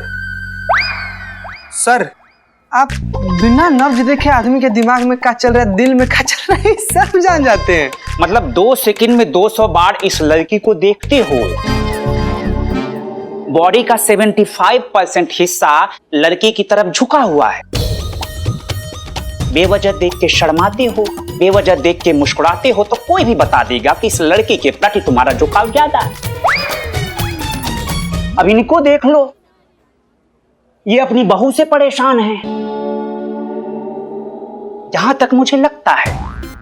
आप बिना नब्ज देखे आदमी के दिमाग में क्या चल रहा है, दिल में क्या चल रहा है, सब जान जाते हैं। मतलब 2 सेकंड में 200 बार इस लड़की को देखते हो। बॉडी का 75% हिस्सा लड़की की तरफ झुका हुआ है। बेवजह देख के शर्माते हो, बेवजह देख के मुस्कुराते हो, तो कोई भी बता देगा कि इस लड़की के प्रति तुम्हारा झुकाव ज्यादा है। अब इनको देख लो, ये अपनी बहू से परेशान है। जहां तक मुझे लगता है,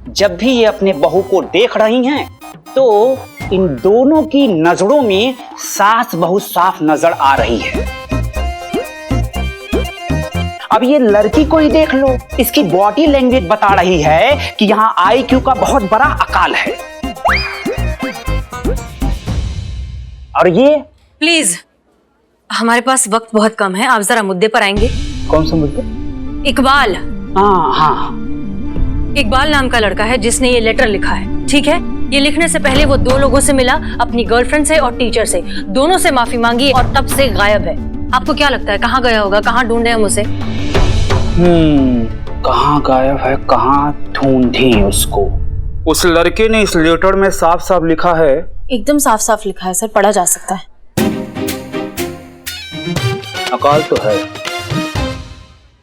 जब भी ये अपने बहू को देख रही हैं, तो इन दोनों की नजरों में सास बहू साफ नजर आ रही है। अब ये लड़की को ही देख लो, इसकी बॉडी लैंग्वेज बता रही है कि यहाँ IQ का बहुत बड़ा अकाल है। और ये प्लीज, हमारे पास वक्त बहुत कम है, आप जरा मुद्दे पर आएंगे? कौन सा मुद्दा? इकबाल। हाँ। इकबाल नाम का लड़का है जिसने ये लेटर लिखा है, ठीक है? ये लिखने से पहले वो 2 लोगों से मिला, अपनी गर्लफ्रेंड से और टीचर से। दोनों से माफी मांगी और तब से गायब है। आपको क्या लगता है कहाँ गया होगा? कहाँ ढूंढे हम उसे? कहाँ गायब है, कहाँ ढूंढे उसको? उस लड़के ने इस लेटर में साफ साफ लिखा है। एकदम साफ साफ लिखा है सर, पढ़ा जा सकता है। अकाल तो है।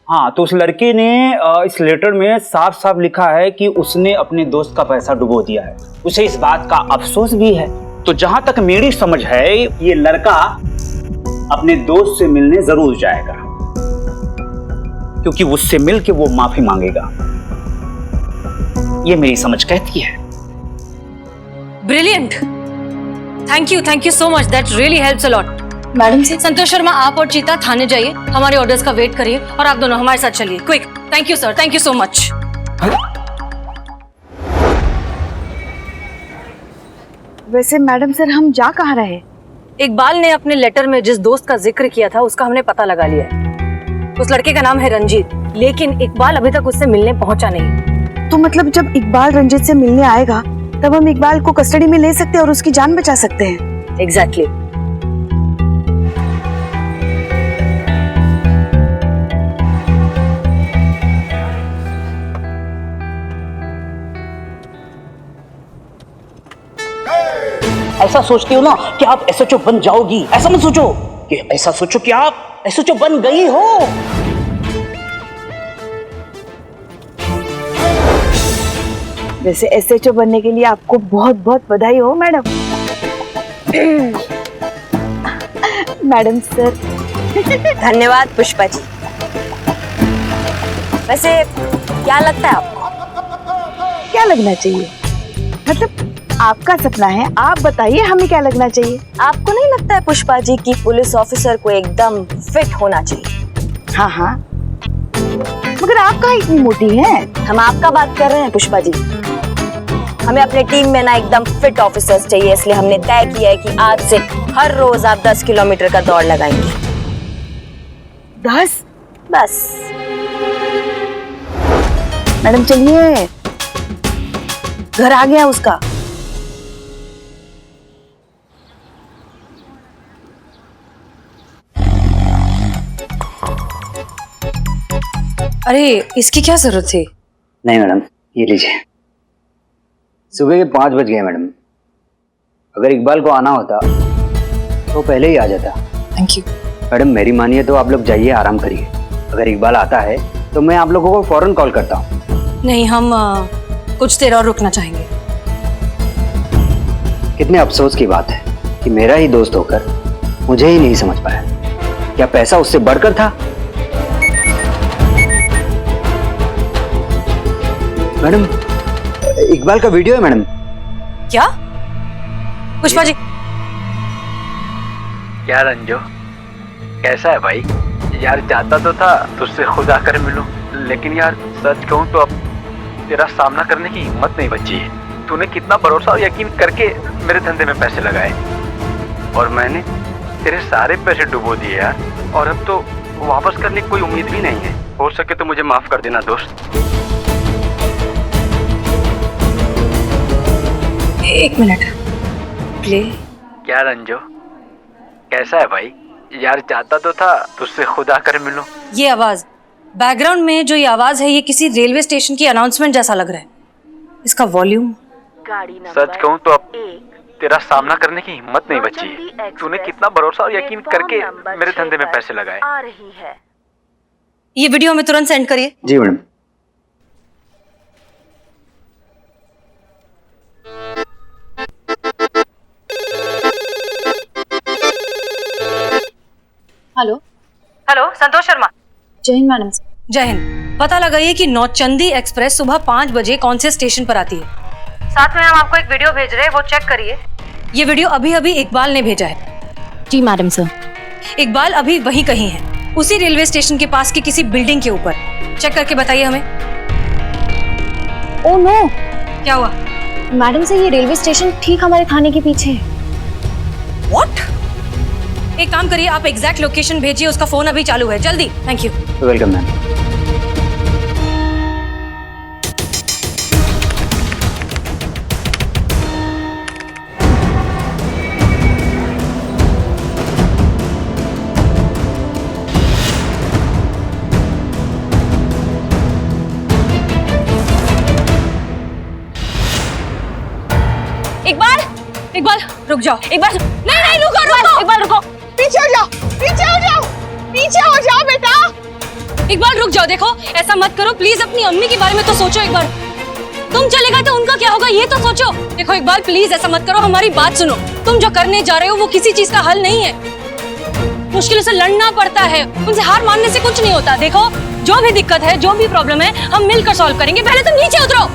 हाँ, तो उस लड़के ने इस लेटर में साफ साफ लिखा है कि उसने अपने दोस्त का पैसा डुबो दिया है। उसे इस बात का अफसोस भी है। तो जहां तक मेरी समझ है, ये लड़का अपने दोस्त से मिलने जरूर जाएगा, क्योंकि उससे मिलके वो माफी मांगेगा। ये मेरी समझ कहती है। Brilliant, thank you so much, that really helps a lot. Madam से संतोष शर्मा, आप और चीता थाने जाइए, हमारे ऑर्डर्स का वेट करिए और आप दोनों हमारे साथ चलिए, quick. Thank you sir, thank you so much. वैसे मैडम सर, हम जा कहाँ रहे? इकबाल ने अपने लेटर में जिस दोस्त का जिक्र किया था उसका हमने पता लगा लिया है। उस लड़के का नाम है रंजीत, लेकिन इकबाल अभी तक उससे मिलने पहुंचा नहीं। तो मतलब जब इकबाल रंजीत से मिलने आएगा तब हम इकबाल को कस्टडी में ले सकते हैं और उसकी जान बचा सकते हैं। एग्जैक्टली। ऐसा सोचती हो ना कि आप SHO बन जाओगी, ऐसा मत सोचो कि ऐसा सोचो कि आप SHO बन गई हो। वैसे SHO बनने के लिए आपको बहुत बहुत बधाई हो मैडम। Madam sir. धन्यवाद पुष्पा जी। वैसे क्या लगता है आपको? क्या लगना चाहिए? मतलब आपका सपना है, आप बताइए हमें क्या लगना चाहिए। आपको नहीं लगता है पुष्पा जी कि पुलिस ऑफिसर को एकदम फिट होना चाहिए? हाँ हाँ, मगर आप कहाँ इतनी मोटी हैं? हम आपका बात कर रहे हैं पुष्पा जी। हमें अपने टीम में ना एकदम फिट ऑफिसर्स चाहिए, इसलिए हमने तय किया है कि आज से हर रोज आप 10 किलोमीटर का दौड़ लगाएंगे। 10? बस। मैडम चलिए, घर आ गया उसका। अरे इसकी क्या जरूरत थी? नहीं मैडम, ये लीजिए। सुबह के 5 बज गए मैडम। अगर इकबाल को आना होता तो पहले ही आ जाता। Thank you. मैडम मेरी मानिए तो आप लोग जाइए, आराम करिए। अगर इकबाल आता है तो मैं आप लोगों को फौरन कॉल करता हूँ। नहीं, हम कुछ देर और रुकना चाहेंगे। कितने अफसोस की बात है कि मेरा ही दोस्त होकर मुझे ही नहीं समझ पाया। क्या पैसा उससे बढ़कर था? मैडम इकबाल का वीडियो है मैडम। क्या? पुष्पा जी। क्या रंजो, कैसा है भाई? यार चाहता तो था तुझसे खुद आकर मिलूं, लेकिन यार सच कहूं तो अब तेरा सामना करने की हिम्मत नहीं बची है। तूने कितना भरोसा और यकीन करके मेरे धंधे में पैसे लगाए, और मैंने तेरे सारे पैसे डुबो दिए यार। और अब तो वापस करने की कोई उम्मीद भी नहीं है। हो सके तो मुझे माफ कर देना दोस्त। एक मिनट प्ले। क्या रंजो, कैसा है भाई? यार चाहता तो था तुझसे खुद आकर मिलूं। ये आवाज, बैकग्राउंड में जो ये आवाज है, ये किसी रेलवे स्टेशन की अनाउंसमेंट जैसा लग रहा है। इसका वॉल्यूम। सच कहूं तो अब तेरा सामना करने की हिम्मत नहीं बची है। तूने कितना भरोसा और यकीन करके मेरे धंधे में पैसे लगाए। ये वीडियो हमें तुरंत सेंड करिए। जी madam. Hello. Hello, Santosh Sharma. जय हिंद मैडम। जय हिंद। पता लगाइए कि नौचंदी एक्सप्रेस सुबह 5 बजे कौन से स्टेशन पर आती है। साथ में हम आपको एक वीडियो भेज रहे हैं, वो चेक करिए। ये वीडियो अभी अभी इकबाल ने भेजा है। जी मैडम सर। इकबाल अभी वहीं कहीं है, उसी रेलवे स्टेशन के पास की किसी बिल्डिंग के ऊपर। चेक करके बताइए हमें। Oh no. क्या हुआ? मैडम से ये रेलवे स्टेशन ठीक हमारे थाने के पीछे है। व्हाट? एक काम करिए, आप एग्जैक्ट लोकेशन भेजिए, उसका फोन अभी चालू है। जल्दी। Thank you. Welcome ma'am. Iqbal, Iqbal रुक जाओ। इकबाल, नहीं रुको रुको। इकबाल रुको। पीछे हो जाओ, पीछे हो जाओ, पीछे हो जाओ बेटा। इकबाल रुक जाओ। देखो ऐसा मत करो प्लीज, अपनी अम्मी के बारे में तो सोचो एक बार। तुम चले गए तो उनका क्या होगा ये तो सोचो। देखो इकबाल प्लीज ऐसा मत करो, हमारी बात सुनो। तुम जो करने जा रहे हो वो किसी चीज का हल नहीं है। मुश्किलों से लड़ना पड़ता है, उनसे हार मानने से कुछ नहीं होता। देखो जो भी दिक्कत है, जो भी प्रॉब्लम है, हम मिलकर सॉल्व करेंगे। पहले तुम नीचे उतरो।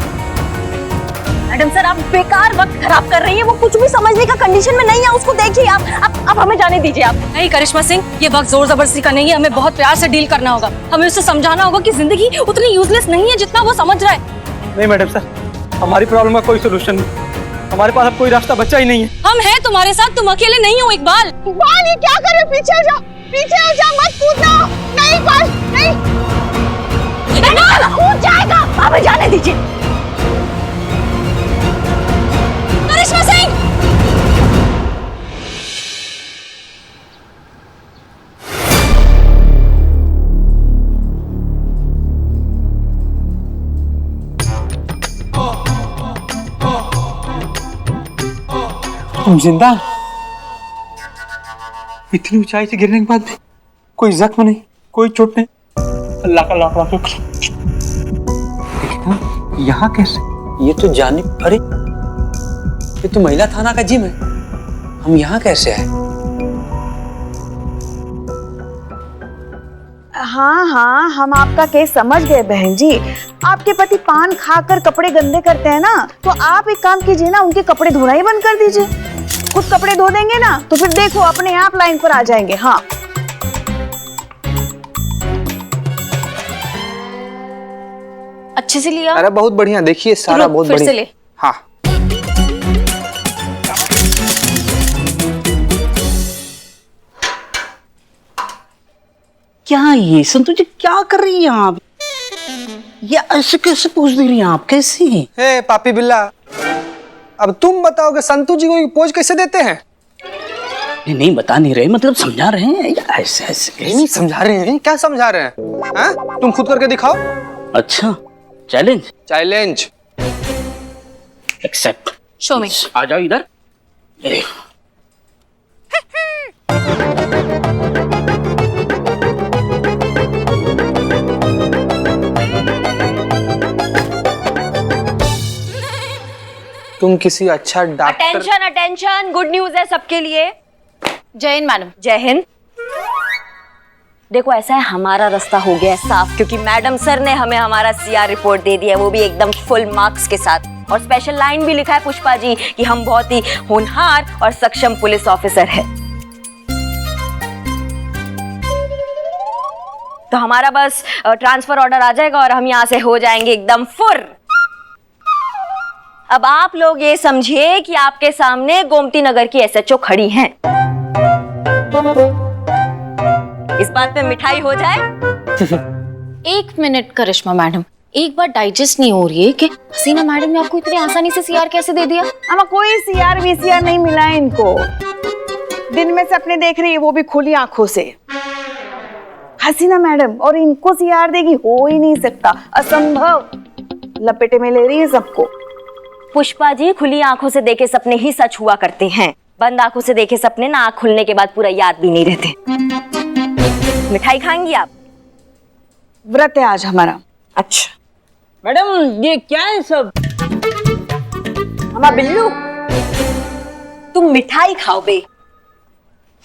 मैडम सर, आप बेकार वक्त खराब कर रही है। वो कुछ भी समझने का कंडीशन में नहीं है, उसको देखिए आप हमें जाने दीजिए। आप नहीं करिश्मा सिंह, ये वक्त जोर जबरदस्ती का नहीं है। हमें बहुत प्यार से डील करना होगा। हमें उससे समझाना होगा कि जिंदगी उतनी यूजलेस नहीं है जितना वो समझ रहा है। नहीं मैडम सर, हमारी प्रॉब्लम का कोई सोल्यूशन नहीं। हमारे पास अब कोई रास्ता बचा ही नहीं है। हम हैं तुम्हारे साथ, तुम अकेले नहीं हो। इकबाल, इकबाल ये क्या कर रहे हो? पीछे हो जाओ, पीछे हो जाओ, मत कूदना। नहीं इकबाल, नहीं। इकबाल कूद जाएगा, हमें जाने दीजिए। करिश्मा सिंह, तुम जिंदा? इतनी ऊंचाई से गिरने के बाद भी कोई जख्म नहीं, कोई चोट नहीं। अल्लाह का लाख लाख शुक्र। यहाँ कैसे? ये तो जाने, अरे ये तो महिला थाना का जिम है। हम यहाँ कैसे आए? हाँ हाँ, हम आपका केस समझ गए बहन जी। आपके पति पान खाकर कपड़े गंदे करते हैं ना, तो आप एक काम कीजिए ना, उनके कपड़े धोना ही बंद कर दीजिए। खुद कपड़े धो देंगे ना तो फिर देखो अपने आप लाइन पर आ जाएंगे। हाँ अच्छे से लिया? अरे बहुत बढ़िया, देखिए सारा बहुत फिर बढ़िया। से ले। हाँ क्या ये संतु जी क्या कर रही हैं आप? ये ऐसे कैसे पूछ दे रही हैं आप? कैसे? हे पापी बिल्ला, अब तुम बताओगे संतु जी को पोज कैसे देते हैं? नहीं बता नहीं रहे, मतलब समझा रहे हैं या ऐसे ऐसे? नहीं समझा रहे हैं। क्या समझा रहे हैं? हाँ? तुम खुद करके दिखाओ। अच्छा challenge? Challenge accept. Show me. आ जाओ इधर। तुम किसी अच्छा doctor. Attention attention, good news है सबके लिए। जय हिंद मैडम। जय हिंद। देखो ऐसा है, हमारा रास्ता हो गया है साफ, क्योंकि मैडम सर ने हमें हमारा सीआर रिपोर्ट दे दिया है, वो भी एकदम फुल मार्क्स के साथ। और स्पेशल लाइन भी लिखा है पुष्पा जी कि हम बहुत ही होनहार और सक्षम पुलिस ऑफिसर है। तो हमारा बस ट्रांसफर ऑर्डर आ जाएगा और हम यहाँ से हो जाएंगे एकदम फुर। अब आप लोग ये समझिए कि आपके सामने गोमती नगर की एसएचओ खड़ी हैं। इस बात पे मिठाई हो जाए। एक मिनट करिश्मा मैडम, एक बार डाइजेस्ट नहीं हो रही है कि हसीना मैडम ने आपको इतनी आसानी से सीआर कैसे दे दिया? हमें कोई सीआर वीसीआर नहीं मिला है इनको। दिन में सपने देख रही है, वो भी खुली आंखों से। हसीना मैडम और इनको सीआर देगी, हो ही नहीं सकता, असंभव। लपेटे में ले रही है सबको। पुष्पा जी, खुली आंखों से देखे सपने ही सच हुआ करते हैं, बंद आंखों से देखे सपने ना आंख खुलने के बाद पूरा याद भी नहीं रहते। मिठाई खाएंगी आप? व्रत है आज हमारा। अच्छा मैडम ये क्या है सब? हमारा बिल्लू, तुम मिठाई खाओ बे।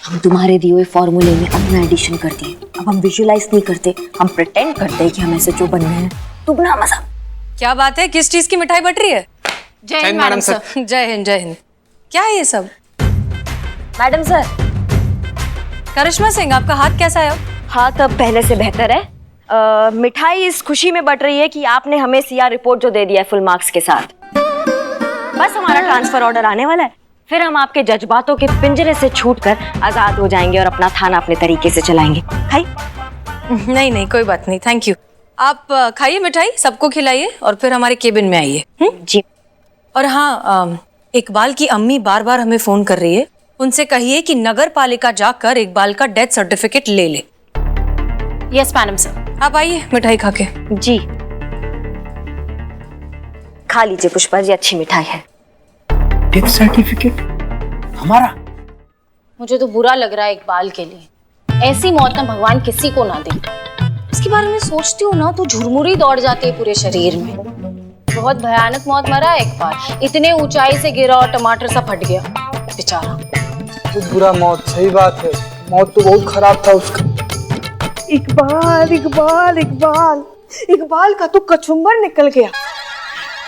हम तुम्हारे दिए हुए फॉर्मूले में अपना एडिशन कर दिए। अब हम विजुअलाइज नहीं करते, हम प्रिटेंड करते हैं कि हम एसएचओ बन रहे हैं। दुगना मजा। क्या बात है, किस चीज की मिठाई बट रही है? जय हिंद मैडम सर। जय हिंद जय हिंद। क्या है ये सब? Madam sir. करिश्मा सिंह, आपका हाथ कैसा है? हाथ अब पहले से बेहतर है। मिठाई इस खुशी में बट रही है कि आपने हमें सीआर रिपोर्ट जो दे दिया है फुल मार्क्स के साथ। बस हमारा ट्रांसफर ऑर्डर आने वाला है, फिर हम आपके जज्बातों के पिंजरे से छूटकर आजाद हो जाएंगे और अपना थाना अपने तरीके से चलाएंगे। खाई? नहीं नहीं कोई बात नहीं, थैंक यू। आप खाइए मिठाई, सबको खिलाइए और फिर हमारे केबिन में आइए। जी। और हाँ, इकबाल की अम्मी बार बार हमें फोन कर रही है, उनसे कहिए कि नगर पालिका जाकर इकबाल का डेथ सर्टिफिकेट ले ले। Yes madam sir. आप आइए मिठाई खा के। जी खा लीजिए पुष्पा जी, अच्छी मिठाई है। डेथ सर्टिफिकेट हमारा? मुझे तो बुरा लग रहा है इकबाल के लिए। ऐसी मौत ना भगवान किसी को ना दे। इसके बारे में सोचती हूँ ना तो झुरमुरी दौड़ जाती है पूरे शरीर में। बहुत भयानक मौत मरा है इकबाल, इतने ऊंचाई से गिरा और टमाटर सा फट गया बेचारा। बहुत बुरा मौत, सही बात है, मौत तो बहुत खराब था उसका। इकबाल इकबाल इकबाल इकबाल का तो कचुम्बर निकल गया,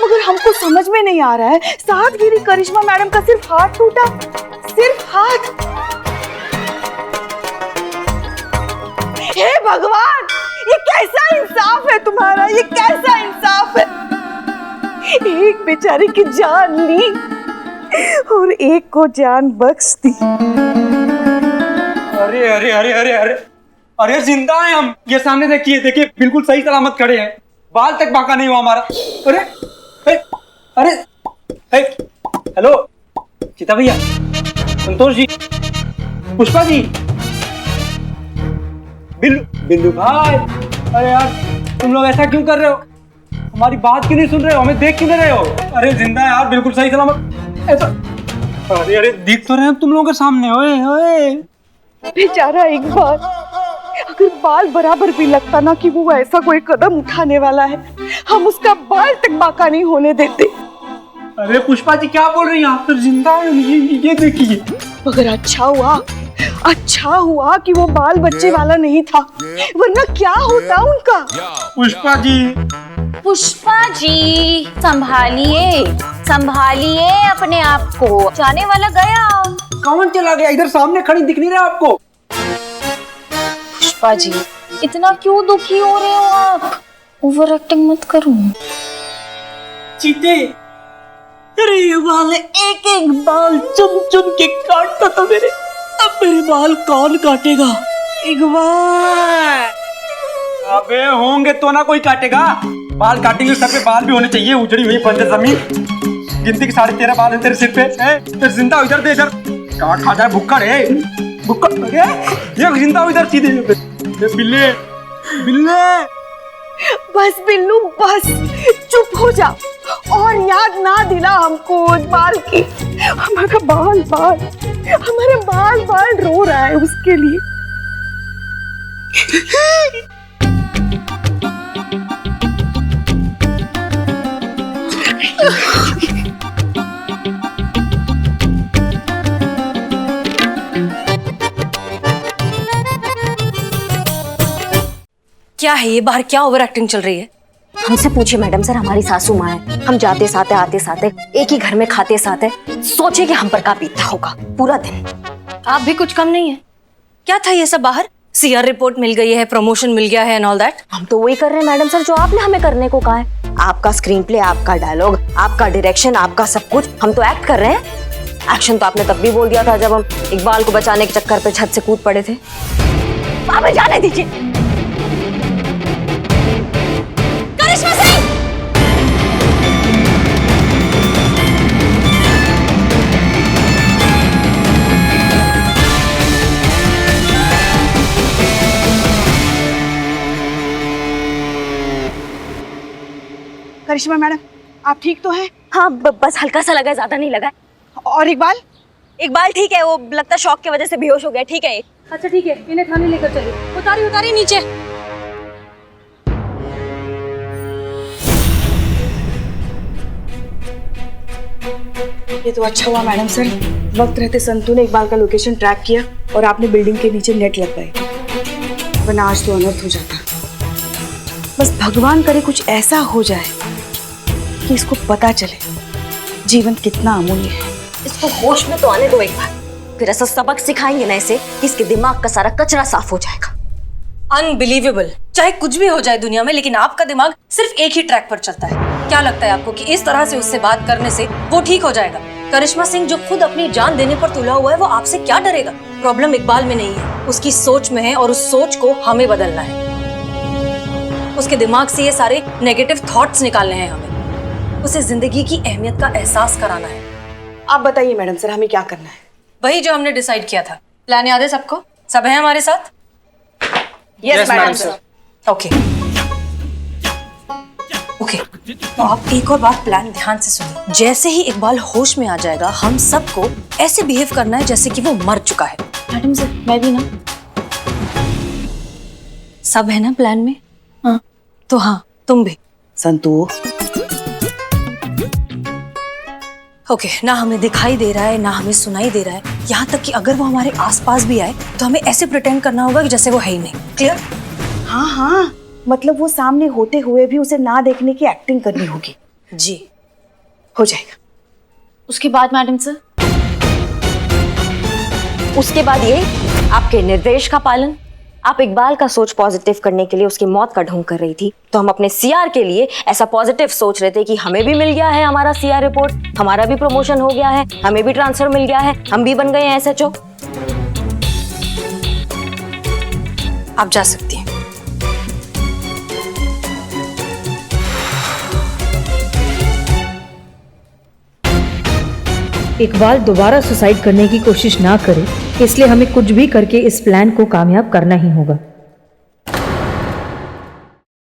मगर हमको समझ में नहीं आ रहा है, साथ गिरी करिश्मा मैडम का सिर्फ हाथ टूटा, सिर्फ हाथ। हे भगवान, ये कैसा इंसाफ है तुम्हारा, ये कैसा इंसाफ है। एक बेचारे की जान ली और एक को जान बख्श दी। अरे अरे अरे अरे अरे अरे जिंदा हैं हम, ये सामने देखिए देखिए, बिल्कुल सही सलामत खड़े हैं, बाल तक बांका नहीं हुआ हमारा। अरे अरे अरे हेलो चिता भैया, संतोष जी, पुष्पा जी, बिल्लू भाई। अरे यार तुम लोग ऐसा क्यों कर रहे हो, हमारी बात क्यों नहीं सुन रहे हो, हमें देख क्यों नहीं रहे हो? अरे जिंदा है यार, बिल्कुल सही सलामत। ऐसा अरे अरे दिख तो रहे हैं तुम लोगों के सामने। ओए ओए बेचारा इकबाल, अगर बाल बराबर भी लगता ना कि वो ऐसा कोई कदम उठाने वाला है, हम उसका बाल तक बाका नहीं होने देते। अरे पुष्पा जी क्या बोल रही हैं आप, तो जिंदा है, ये देखिए। मगर अच्छा हुआ अच्छा हुआ कि वो बाल बच्चे वाला नहीं था, वरना क्या होता उनका। पुष्पा जी, पुष्पा जी, संभालिए संभालिए अपने आप को, जाने वाला गया। कौन चला गया? इधर सामने खड़ी दिख नहीं रहा आपको? पुष्पा जी, इतना क्यों दुखी हो रहे हो आप? ओवर एक्टिंग मत करो। चीते, अरे ये बाल एक एक बाल चुन चुन के काटता था मेरे, अब मेरे बाल कौन काटेगा? एक बार अबे होंगे तो ना कोई काटेगा। बाल काटेंगे, सर पे बाल भी होने चाहिए। उजड़ी हुई बंजर जमीन, गिनती के 13.5 बाल है तेरे सिर पे। फिर जिंदा इधर दे, इधर काट खा जाए। भुक्कड़ है, भुक्कड़ ये जिंदा इधर सीधे बिल्ले बिल्ले। बस बिल्लू बस, चुप हो जा और याद ना दिला हमको उस बाल की। हमारा बाल बाल रो रहा है उसके लिए। क्या है ये? बाहर क्या ओवर एक्टिंग चल रही है? हमसे पूछिए मैडम सर, हमारी सासू माँ है, हम जाते साथे आते साथे एक ही घर में खाते साथे, सोचिए कि हम पर क्या बीतता होगा पूरा दिन। आप भी कुछ कम नहीं है। क्या था ये सब बाहर? सीआर रिपोर्ट मिल गई है, प्रमोशन मिल गया है एंड ऑल दैट। हम तो वही कर रहे हैं मैडम सर जो आपने हमें करने को कहा है। आपका स्क्रीन प्ले, आपका डायलॉग, आपका डायरेक्शन, आपका सब कुछ, हम तो एक्ट कर रहे हैं। एक्शन तो आपने तब भी बोल दिया था जब हम इकबाल को बचाने के चक्कर पे छत से कूद पड़े थे। हमें जाने दीजिए। करिश्मा सिंह! करिश्मा मैडम, आप ठीक तो हैं? हाँ, बस हल्का सा लगा, ज्यादा नहीं लगा। और इकबाल? इकबाल ठीक है, वो लगता शॉक की वजह से बेहोश हो गया। ठीक है। अच्छा ठीक है, इन्हें थाने लेकर चलिए। उतारी नीचे। ये तो अच्छा हुआ मैडम सर, वक्त रहते संतू ने इकबाल का लोकेशन ट्रैक किया और आपने बिल्डिंग के नीचे नेट लगाई, वरना आज तो अनर्थ हो जाता। बस भगवान करे कुछ ऐसा हो जाए कि इसको पता चले जीवन कितना अमूल्य है। इसको होश में तो आने दो एक बार, फिर ऐसा सबक सिखाएंगे ना इसे कि इसके दिमाग का सारा कचरा साफ हो जाएगा। अनबिलीवेबल। चाहे कुछ भी हो जाए दुनिया में, लेकिन आपका दिमाग सिर्फ एक ही ट्रैक पर चलता है। क्या लगता है आपको कि इस तरह से उससे बात करने से वो ठीक हो जाएगा? करिश्मा सिंह जो खुद अपनी जान देने पर तुला हुआ है, वो आपसे क्या डरेगा? प्रॉब्लम इकबाल में नहीं है, उसकी सोच में है, और उस सोच को हमें बदलना है। उसके दिमाग से ये सारे नेगेटिव थॉट्स निकालने हैं हमें। उसे जिंदगी की अहमियत का एहसास कराना है। आप बताइए मैडम सर, हमें क्या करना है? वही जो हमने डिसाइड किया था। प्लान याद है सबको? सब है हमारे साथ? Yes madam sir. ओके, तो आप एक और बात प्लान ध्यान से सुनिए। जैसे ही इकबाल होश में आ जाएगा, हम सबको ऐसे बिहेव करना है जैसे कि वो मर चुका है। मैडम सर, मैं भी ना। सब है ना प्लान में? हाँ। तो हाँ, तुम भी। संतू। ओके, ना हमें दिखाई दे रहा है ना हमें सुनाई दे रहा है, यहाँ तक कि अगर वो हमारे आसपास भी आए तो हमें ऐसे प्रिटेंड करना होगा कि जैसे वो है ही नहीं। क्लियर? हाँ हाँ, मतलब वो सामने होते हुए भी उसे ना देखने की एक्टिंग करनी होगी। जी, हो जाएगा। उसके बाद मैडम सर? उसके बाद ये आपके निर्देश का पालन। आप इकबाल का सोच पॉजिटिव करने के लिए उसकी मौत का ढोंग कर रही थी, तो हम अपने सीआर के लिए ऐसा पॉजिटिव सोच रहे थे कि हमें भी मिल गया है हमारा सीआर रिपोर्ट, हमारा भी प्रमोशन हो गया है, हमें भी ट्रांसफर मिल गया है, हम भी बन गए हैं एसएचओ। आप जा सकती हैं। इकबाल दोबारा सुसाइड करने की कोशिश ना करे, इसलिए हमें कुछ भी करके इस प्लान को कामयाब करना ही होगा।